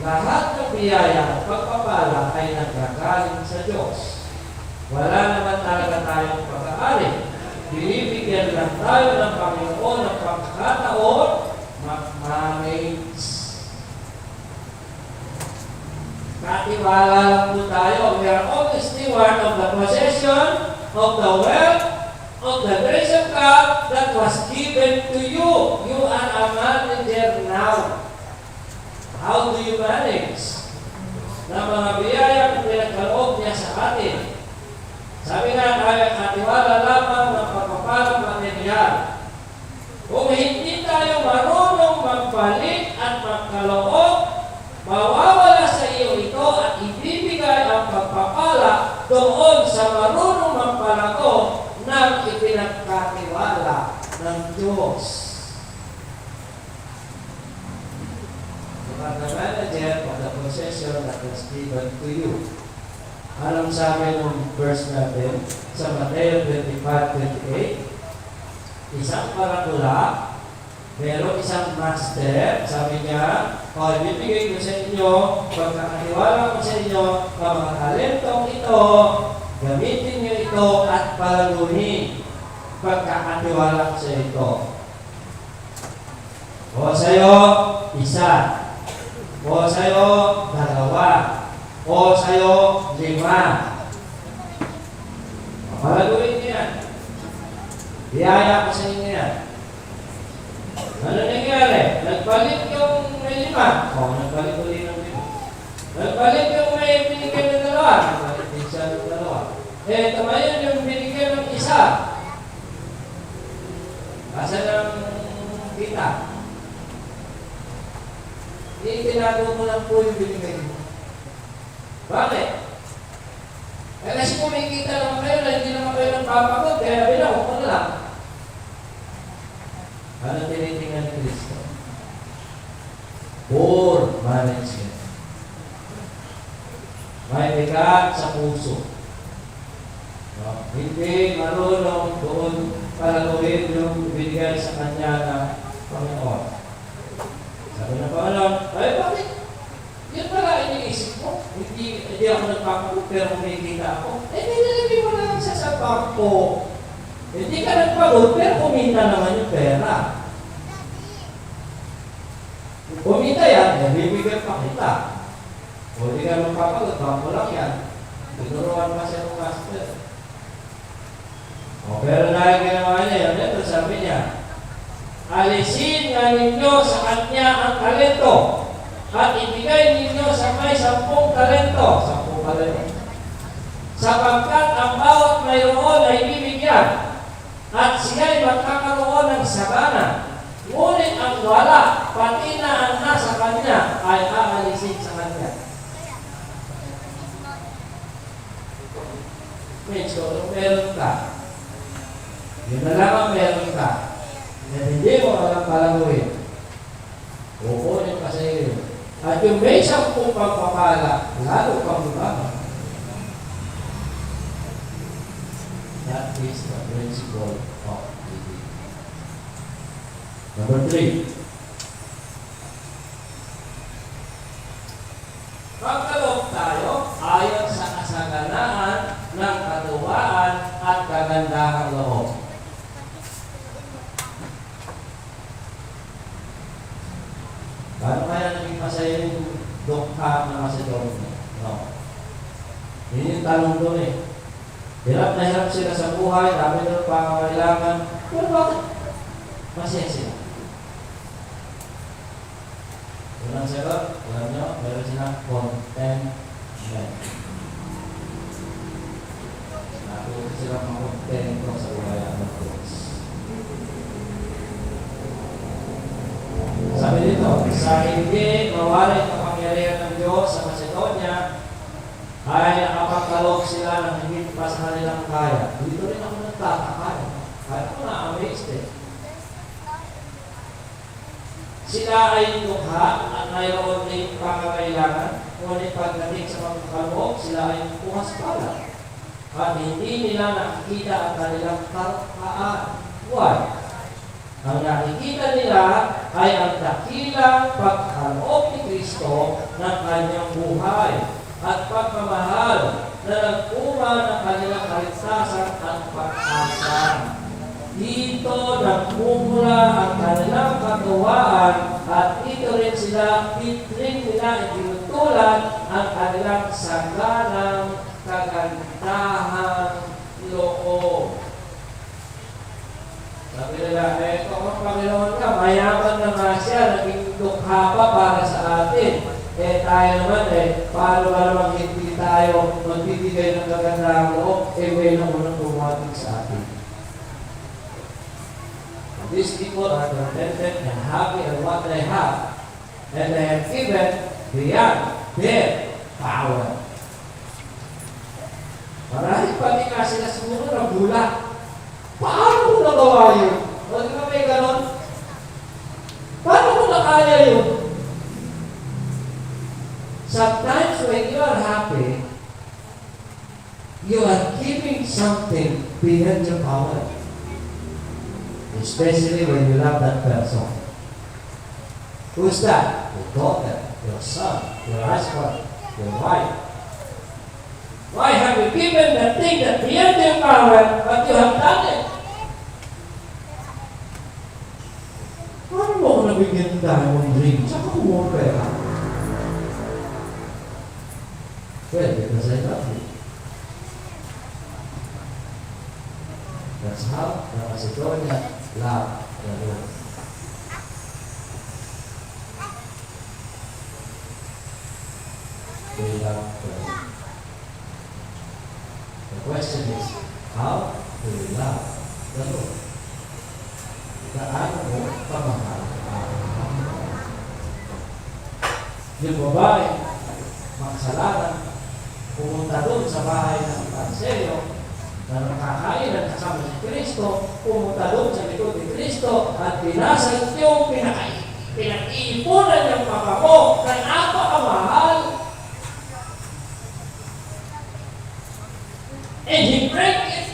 Lahat ng biyaya at pagpapala ay nagkakaling sa Diyos. Wala naman talaga tayong pag-aari. Binibigyan lang tayo ng Panginoon ng pagkakataon mag-manage. Katiwala lang po tayo. We are only steward of the possession, of the wealth, of the grace of God that was given to you. You are a manager now. How do you manage? Na mga biyayang pinagkaloob niya sa atin. Sabi nga, kaya katiwala lamang ng pagpapalang material. Kung hindi tayo marunong magbalik at magkaloob, mawawala sa iyo ito at ibibigay ang pagpapala doon sa marunong magpalago ng ipinagkatiwala ng Diyos. The manager of the possession that was given to you. Anong sabi ng verse natin sa Mateo 25:28? Isang parakula, pero isang master, sabi niya, ibibigay ko sa inyo, pagkakatiwala ko sa inyo, ang mga talentong ito, gamitin niyo ito at palaguhin. Pagkakatiwala ko sa ito. O sa'yo, isa. O sa'yo, dalawa. O sa'yo, 5. Palaguin niyo yan. Biyaya ko sa inyo yan. Ano nangyari? Nagbalik yung may 5. O, nagbalik ulit ng 5. Nagbalik yung may binigyan ng 2. Nagbalik din siya ng 2. Tamayan yung binigyan ng 1. Asa ng kita? Tinago mo lang po yung binigay mo. Bakit? Kasi kumikita naman kayo na hindi naman kayo ng papagod, kaya binaw ko na lang. Ano tinitingnan ni Kristo? Poor management. May bigat sa puso. No? Hindi marunong doon palaguin yung binigay sa kanya ng Panginoon. Sabi ng Panginoon, ay bakit? Yun pala iniisip ko. Hindi ako nagpapagod pero kumikita ako. Nilagay mo lang siya sa bangko. Hindi ka nagpagod pero kumita naman yung pera. Kumita yan, bibigyan pa kita. O hindi ka magpapagod, bangko lang yan. Tinuruan pa siya ng master. O pero dahil ginawa niya, yun ito sabi niya, alisin nga ninyo sa kanya ang talento at ibigay ninyo sa may 10 talento. 10 pala niya. Sapagkat ang bawat mayroon ay bibigyan at siya'y magkakaroon ng sagana. Ngunit ang wala, pati na ang nasa kanya, ay aalisin sa kanya. Medyo, kung meron ka, yun na lang ang meron ka, na hindi mo alam palaguin, kukunin ka sa iyo. At yung may 10 pagpapala, lalo pang lumabang. That is the principle of giving. Number 3. Pagkaloob tayo ayon sa kasaganaan ng katuwaan at kagandahang loob. Paano kaya naging masaya yung dukha ng Macedonia? No. Yun yung tanong doon eh. Hirap na hirap sila sa buhay, dami ng pangangailangan. Pero bakit masaya sila? Unang sagot, alam nyo, meron silang contentment. Natuto sila makontento sa buhay ng Diyos. Sabi dito, sa hindi mawala yung kapangyarihan ng Diyos sa Macedonia, ay nakapagkaloob sila ng higit pa sa kanilang kaya. Dito rin ako nagtataka. Kaya ako na-amazed eh. Sila ay lukha at mayroon din pangangailangan, ngunit pagdating sa pagkakaloob, sila ay pumas pala. At hindi nila nakikita ang kanilang karapaan. Why? Ang nakikita nila ay ang dakilang pagkaloob ni Kristo ng kanyang buhay at pagmamahal na nagpuma ng kanilang kaligtasan at pag-asa. Dito nagmumula ang kanilang katuwaan at ito rin nila itinutulad ang kanilang saganang kagandahang loob. Sabi nila, kung Panginoon ka, mayaman na nga siya, naging dukha pa para sa atin. Tayo naman paano ba naman hindi tayo magbibigay ng kagandahang loob, may naman tumating sa atin. These people are contented and happy in what they have, and they have given beyond their power. Marahil pati nga sila siguro nagulat. Paano ko nagawa yun? O di ba may ganon? Paano ko nakaya yun? Sometimes when you are happy, you are giving something beyond your power. Especially when you love that person. Who's that? Your daughter, your son, your husband, your wife. Why have you given the thing that beyond your power, but you have done it? Paano mo ako nabigyan ng diamond ring? Saka mo pera? Well, because I love you. That's how the Macedonia loved the Lord. They love the Lord. The question is, how do we love the Lord? Gaano mo pamahal? Yung babae, makasalanan, pumunta doon sa bahay ng Pansero, na nakakain at kasama si Kristo, pumunta doon sa likod ni Kristo at pinasag yung pinag-iipunan ng papa mo na napakamahal. And he break it.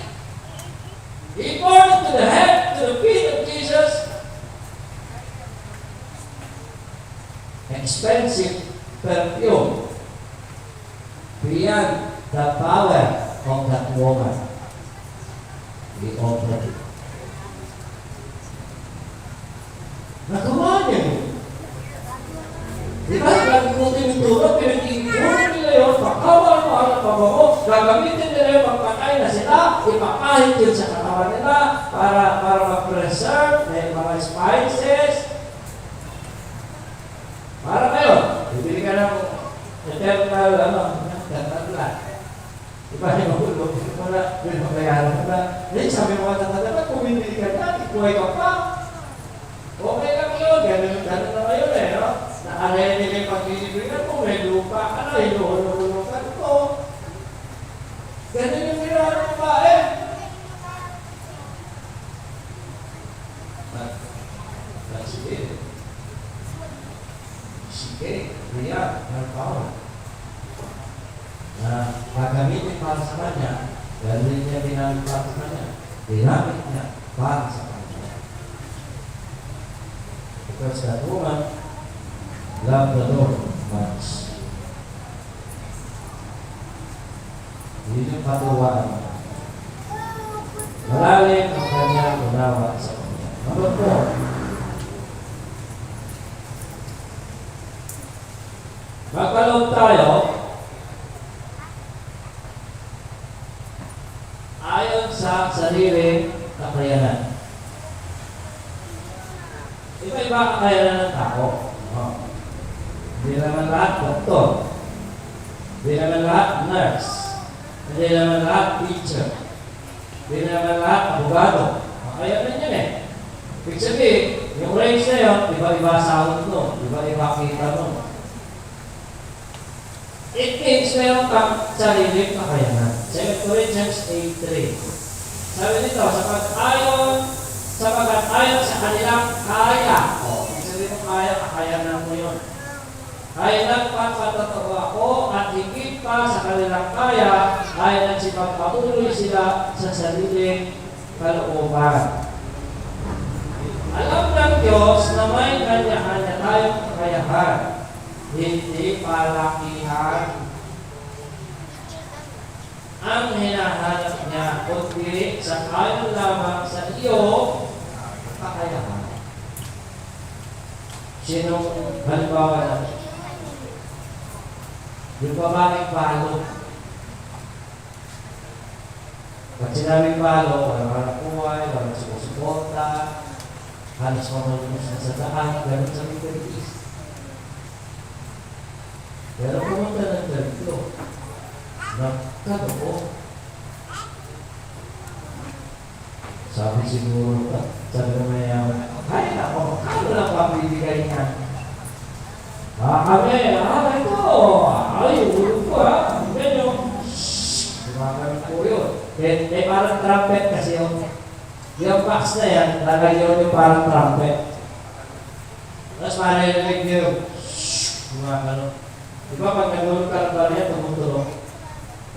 He poured it to the head, to the feet of Jesus. Expensive perfume beyond the power of that woman. He offered it. Nagawa niya yun. Di ba? Lagi mo tinuturo, pinag-iipunan nila yun, pagkawal mo ang pabango, gagamitin nila yung magpatay na sila, ipapahit yun sa katawan nila para mag-preserve, may mga spices. Para kayo, bibili ka ng eternal, eternal. Diba, yung mahulog, wala, yun magayaran ka na. Then, sabi mo katanda, ba't bumibili ka na, ikuhay ka pa? Okay lang yun, ganun na ngayon no? Nakalaya nila yung pag-ibigay mo, may lupa ka na, inuhulog-hulugan ko. Ganun yung ginawa ng babae. Sige, riyan, ng power. Na gagamitin para sa kanya, gagawin niya ginamit para sa kanya, ginamit niya para sa kanya. Because that woman loved the Lord much. Yun yung patuwaan. Malalim ang kanyang unawa sa kanya. Number 4. Magkaloob tayo ayon sa sarili kakayanan. Iba-iba kakayanan ng tao. Hindi naman lahat doktor. Hindi naman lahat nurse. Hindi naman lahat teacher. Hindi naman lahat abogado. Kakayanan yan eh. Ibig sabihin, yung range na yun, iba-iba sahod mo, iba-iba kita mo. It means meron kang sariling kakayanan. 2 Corinthians 8:3. Sabi nito, sapagat ayon sa kanilang kaya. Ibig sabihin mo kaya, kakayanan mo yun. Ay nagpapatotoo ako at higit pa sa kanilang kaya ay nagsipagpatuloy sila sa sariling kalooban. Alam ng Diyos na may kanya-kanya tayong kakayahan. Hindi palakihan ang hinahanap niya, kundi sa ayon lamang sa iyo kakayahan. Sinong halimbawa natin? Yung babaeng palo. Pag sinabing palo, walang hanap buhay, walang sumusuporta, halos mamalumos na sa daan, ganun sa Middle East. Pero pumunta ng ganito, nagkatoo. Sabi siguro, sabi na mayaman, ay ako, kano lang pabibigay niya? Kami, ito, ulog ko ganyan yung, sumagamit ko yun. May parang trumpet kasi yung box na yan, lagay yung parang trumpet. Tapos marinig nyo, gumagano. Diba pag nagulog ka ng bariya, tumutulong.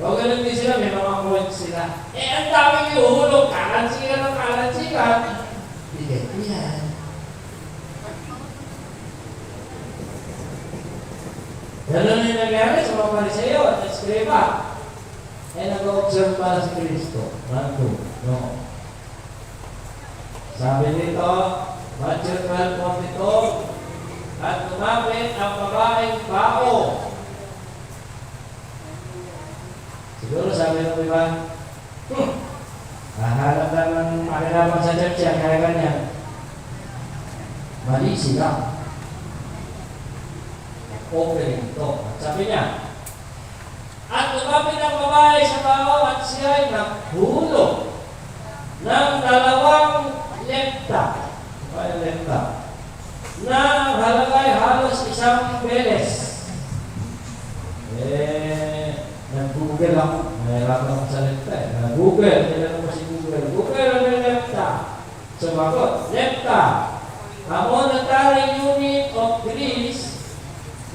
Huwag ganun din sila, may mga coins sila. Ang daming iuhulog, kalansikan ng kalansikan. Bigay ko yan. Ganun yung nangyari sa mga Pariseo at Escriba. Nag-observe para si Kristo. No. Sabi nito, Matthew 12:42, at lumapit ang babaeng bao. Siguro sabi ng iba, nahanap lang ng makilaman sa church yan, kaya ganyan. Mali sila. Offering ito. At sabi niya, at lumapit ang babae sa bao at siya ay naghulog ng 2 lepta. Na ang halagay halos 1 beles. Nag-google ako. Nahirapan ako sa lepta eh. Google, tinanong ko si Google. Google, ano yung lepta? Sumagot, lepta. A monetary unit of Greece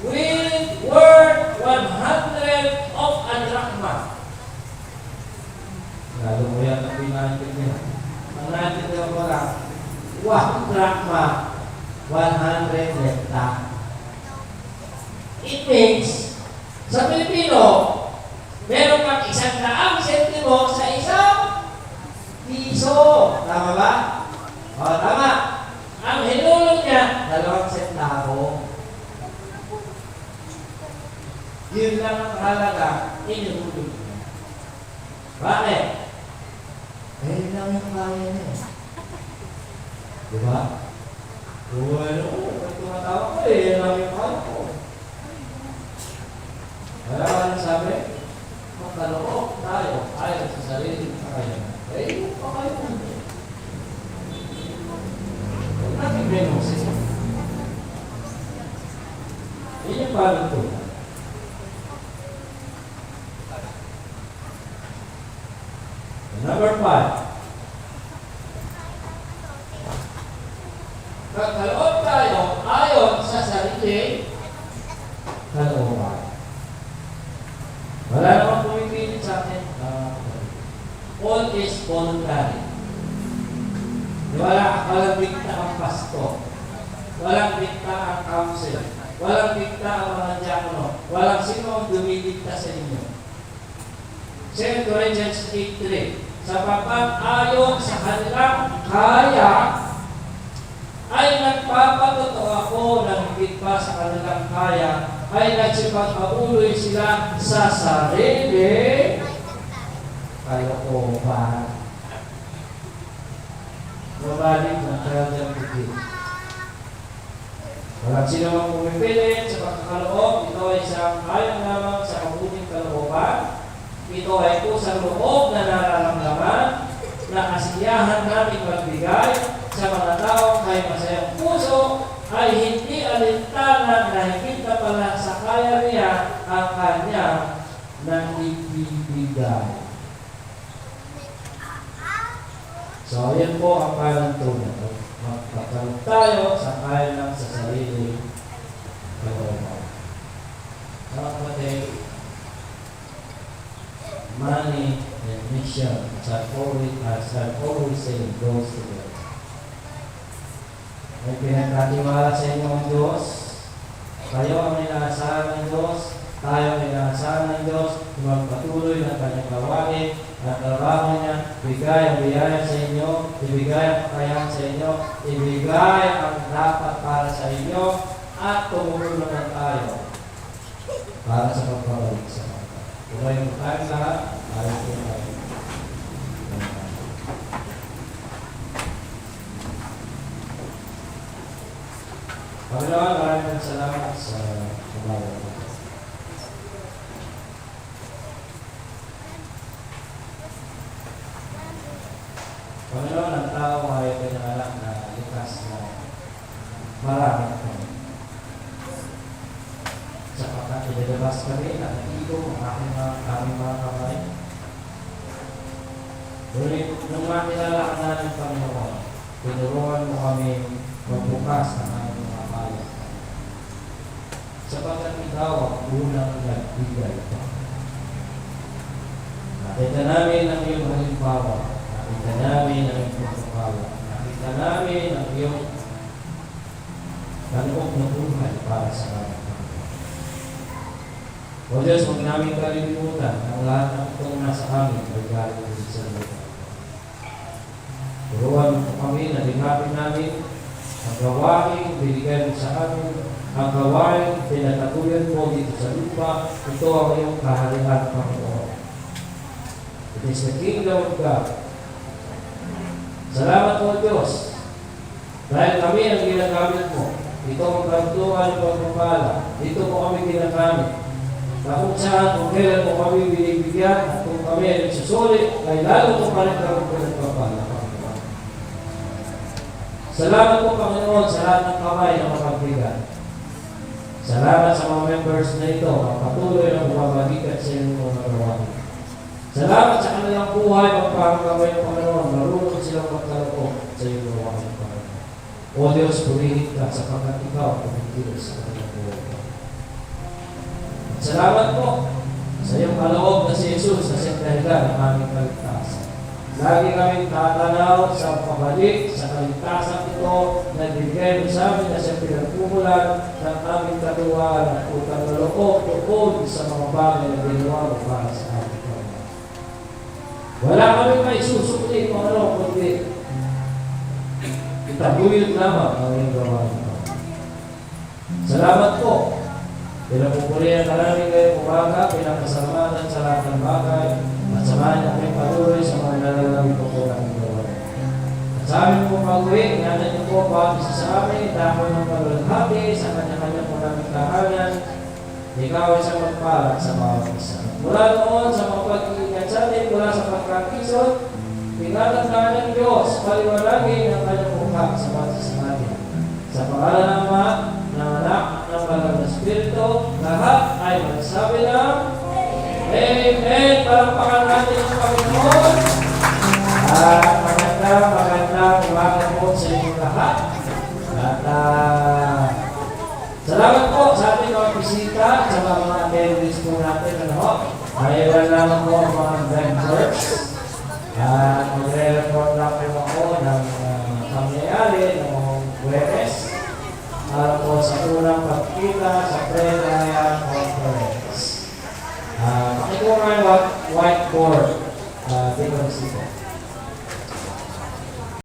with worth 100 of a drachma. Lalo mo yan ang pinantindihan. Ang natindihan ko lang, 1 drachma, 100 lepta. It means, sa Pilipino, meron kang 100 sentimo sa isang piso. Tama ba? O, tama. Ang hinulog niya, 2 sentavo. Yun lang ang halaga, inulog niya. Bakit? Eh, yun lang yung kaya niya. Diba? Ano? Tumatawa ko eh, yun lang yung kaya ko. Kaya ka nang sabi, magkaloko tayo, ayaw sa sarili ng kaya. Eh, yung kaya mo. Huwag natin binosis. Yun yung parang ito. Number 5. Kakalood tayo ayon sa sarili kalooban. Wala namang pumipilit sa atin. All is voluntary. Walang dikta ang pasto. Walang dikta ang council. Walang dikta ang mga diakono. Walang sino ang dumidikta sa inyo. 2 Corinthians 8:3. Sapagkat ayon sa kanilang kaya ay nagpapatotoo ako ng higit pa sa kanilang kaya ay nagsipagpauloy sila sa sarili kalooban. Mabalik ng kanyang higit. Walang sino mang pumipilit sa pagkakaloob. Ito ay isang ayon lamang sa mabuting kalooban. Ito ay kusang loob na nararamdaman na kasiyahan namin magbigay sa mga taong may masayang puso ay hindi alintana na higit na pala sa kaya niya ang kanya nang ibibigay. So, yan po ang panantunan. Magpapalog tayo sa kaya ng sa sarili kalooban. Mga kapatid, money and mission, as I've always said, goes together. May pinagkatiwala sa inyo ang Diyos. Kayo ang inaasahan ng Diyos. Tayo ang inaasahan ng Diyos. Magpatuloy ng kanyang gawain at trabaho niya. Ibigay ang biyaya sa inyo. Ibigay ang kakayahan sa inyo. Ibigay ang dapat para sa inyo. At tumulungan tayo para sa pagpabalik sa mga. Tumayo mo tayo lahat. Ayaw po tayo. Panginoon, maraming salamat sa pagbabago ko. Panginoon, ang tao ay pinanganak na likas na maraming kami. Sapagkat ililabas kami na nag-igo ang aming mga kamay. Ngunit nung makilala ka namin, Panginoon, tinuruan mo kami magbukas ng aming mga kaya. Sapagkat ikaw ang unang nagbigay pa. Nakita namin ang iyong halimbawa. Nakita namin ang iyong pagkakala. Nakita namin ang iyong kaloob na buhay para sa amin. O Diyos, huwag namin kalimutan ang lahat ng itong nasa amin ay galing din sa lupa. Turuan mo kami na dinapin namin ang gawain binigay mo sa amin, ang gawain pinataguyan mo dito sa lupa. Ito ang iyong kaharian, Panginoon. It is the kingdom of God. Salamat po, Diyos. Dahil kami ang ginagamit mo. Ito ang kantuan ng pagpapala. Dito mo kami ginagamit. Na kung saan, kung kailan mo kami binibigyan, at kung kami ay nagsusulit, ay lalo mo pa rin kami pinagpapala. Salamat po, Panginoon, sa lahat ng kamay na makagbigay. Salamat sa mga members na ito, ang patuloy na bumabagikat sa inyong mga gawain. Salamat sa kanilang buhay, magpapagawin, Panginoon, marunong silang magkaloko sa iyong gawain, Panginoon. O Diyos, purihin ka sapagkat ikaw pumigil sa kanilang buhay. Salamat po sa iyong kaloob na si Jesus na siyang dahilan ng aming kaligtasan. Lagi kami tatanaw sa pabalik sa kaligtasan ito na bigay mo sa amin na siyang pinagpumulan ng aming katuwaan at utang na loob tungkol sa mga bagay na ginawa mo para sa amin. Wala kami may susukli, Panginoon, kundi itaguyod lamang ang iyong gawain. Salamat po. Pinapupurihan ka namin ngayong umaga, pinapasalamatan sa lahat ng bagay, at samahan niyo kami patuloy sa mga nalalawin ko po ng gawain. At sa amin po pag-uwi, ingatan niyo po bawat isa sa amin, damo ng paglalahati sa kanya-kanya po namin tahanan, ikaw ay sa magpala sa bawat isa. Mula noon sa mga pag-iingat sa atin, mula sa pagkakisot, ingatan tayo ng Diyos, paliwanagin ang kanyang mukha sa bawat isa sa atin. Sa pangalan ng Ama, ng Anak, ng Banal na Espiritu, lahat ay magsabi ng Amen! Palampakan natin ang Panginoon. At magandang umaga po sa inyong lahat. At salamat po sa ating mga bisita, sa mga attendees po natin. Mayroon lamang po ang mga vendors. At magre-report lang po ako ng pangyayari ng Huwebes para po sa unang pagkita sa Pre-Ryan Conference. Pakikuha nga yung whiteboard. Dito na sito.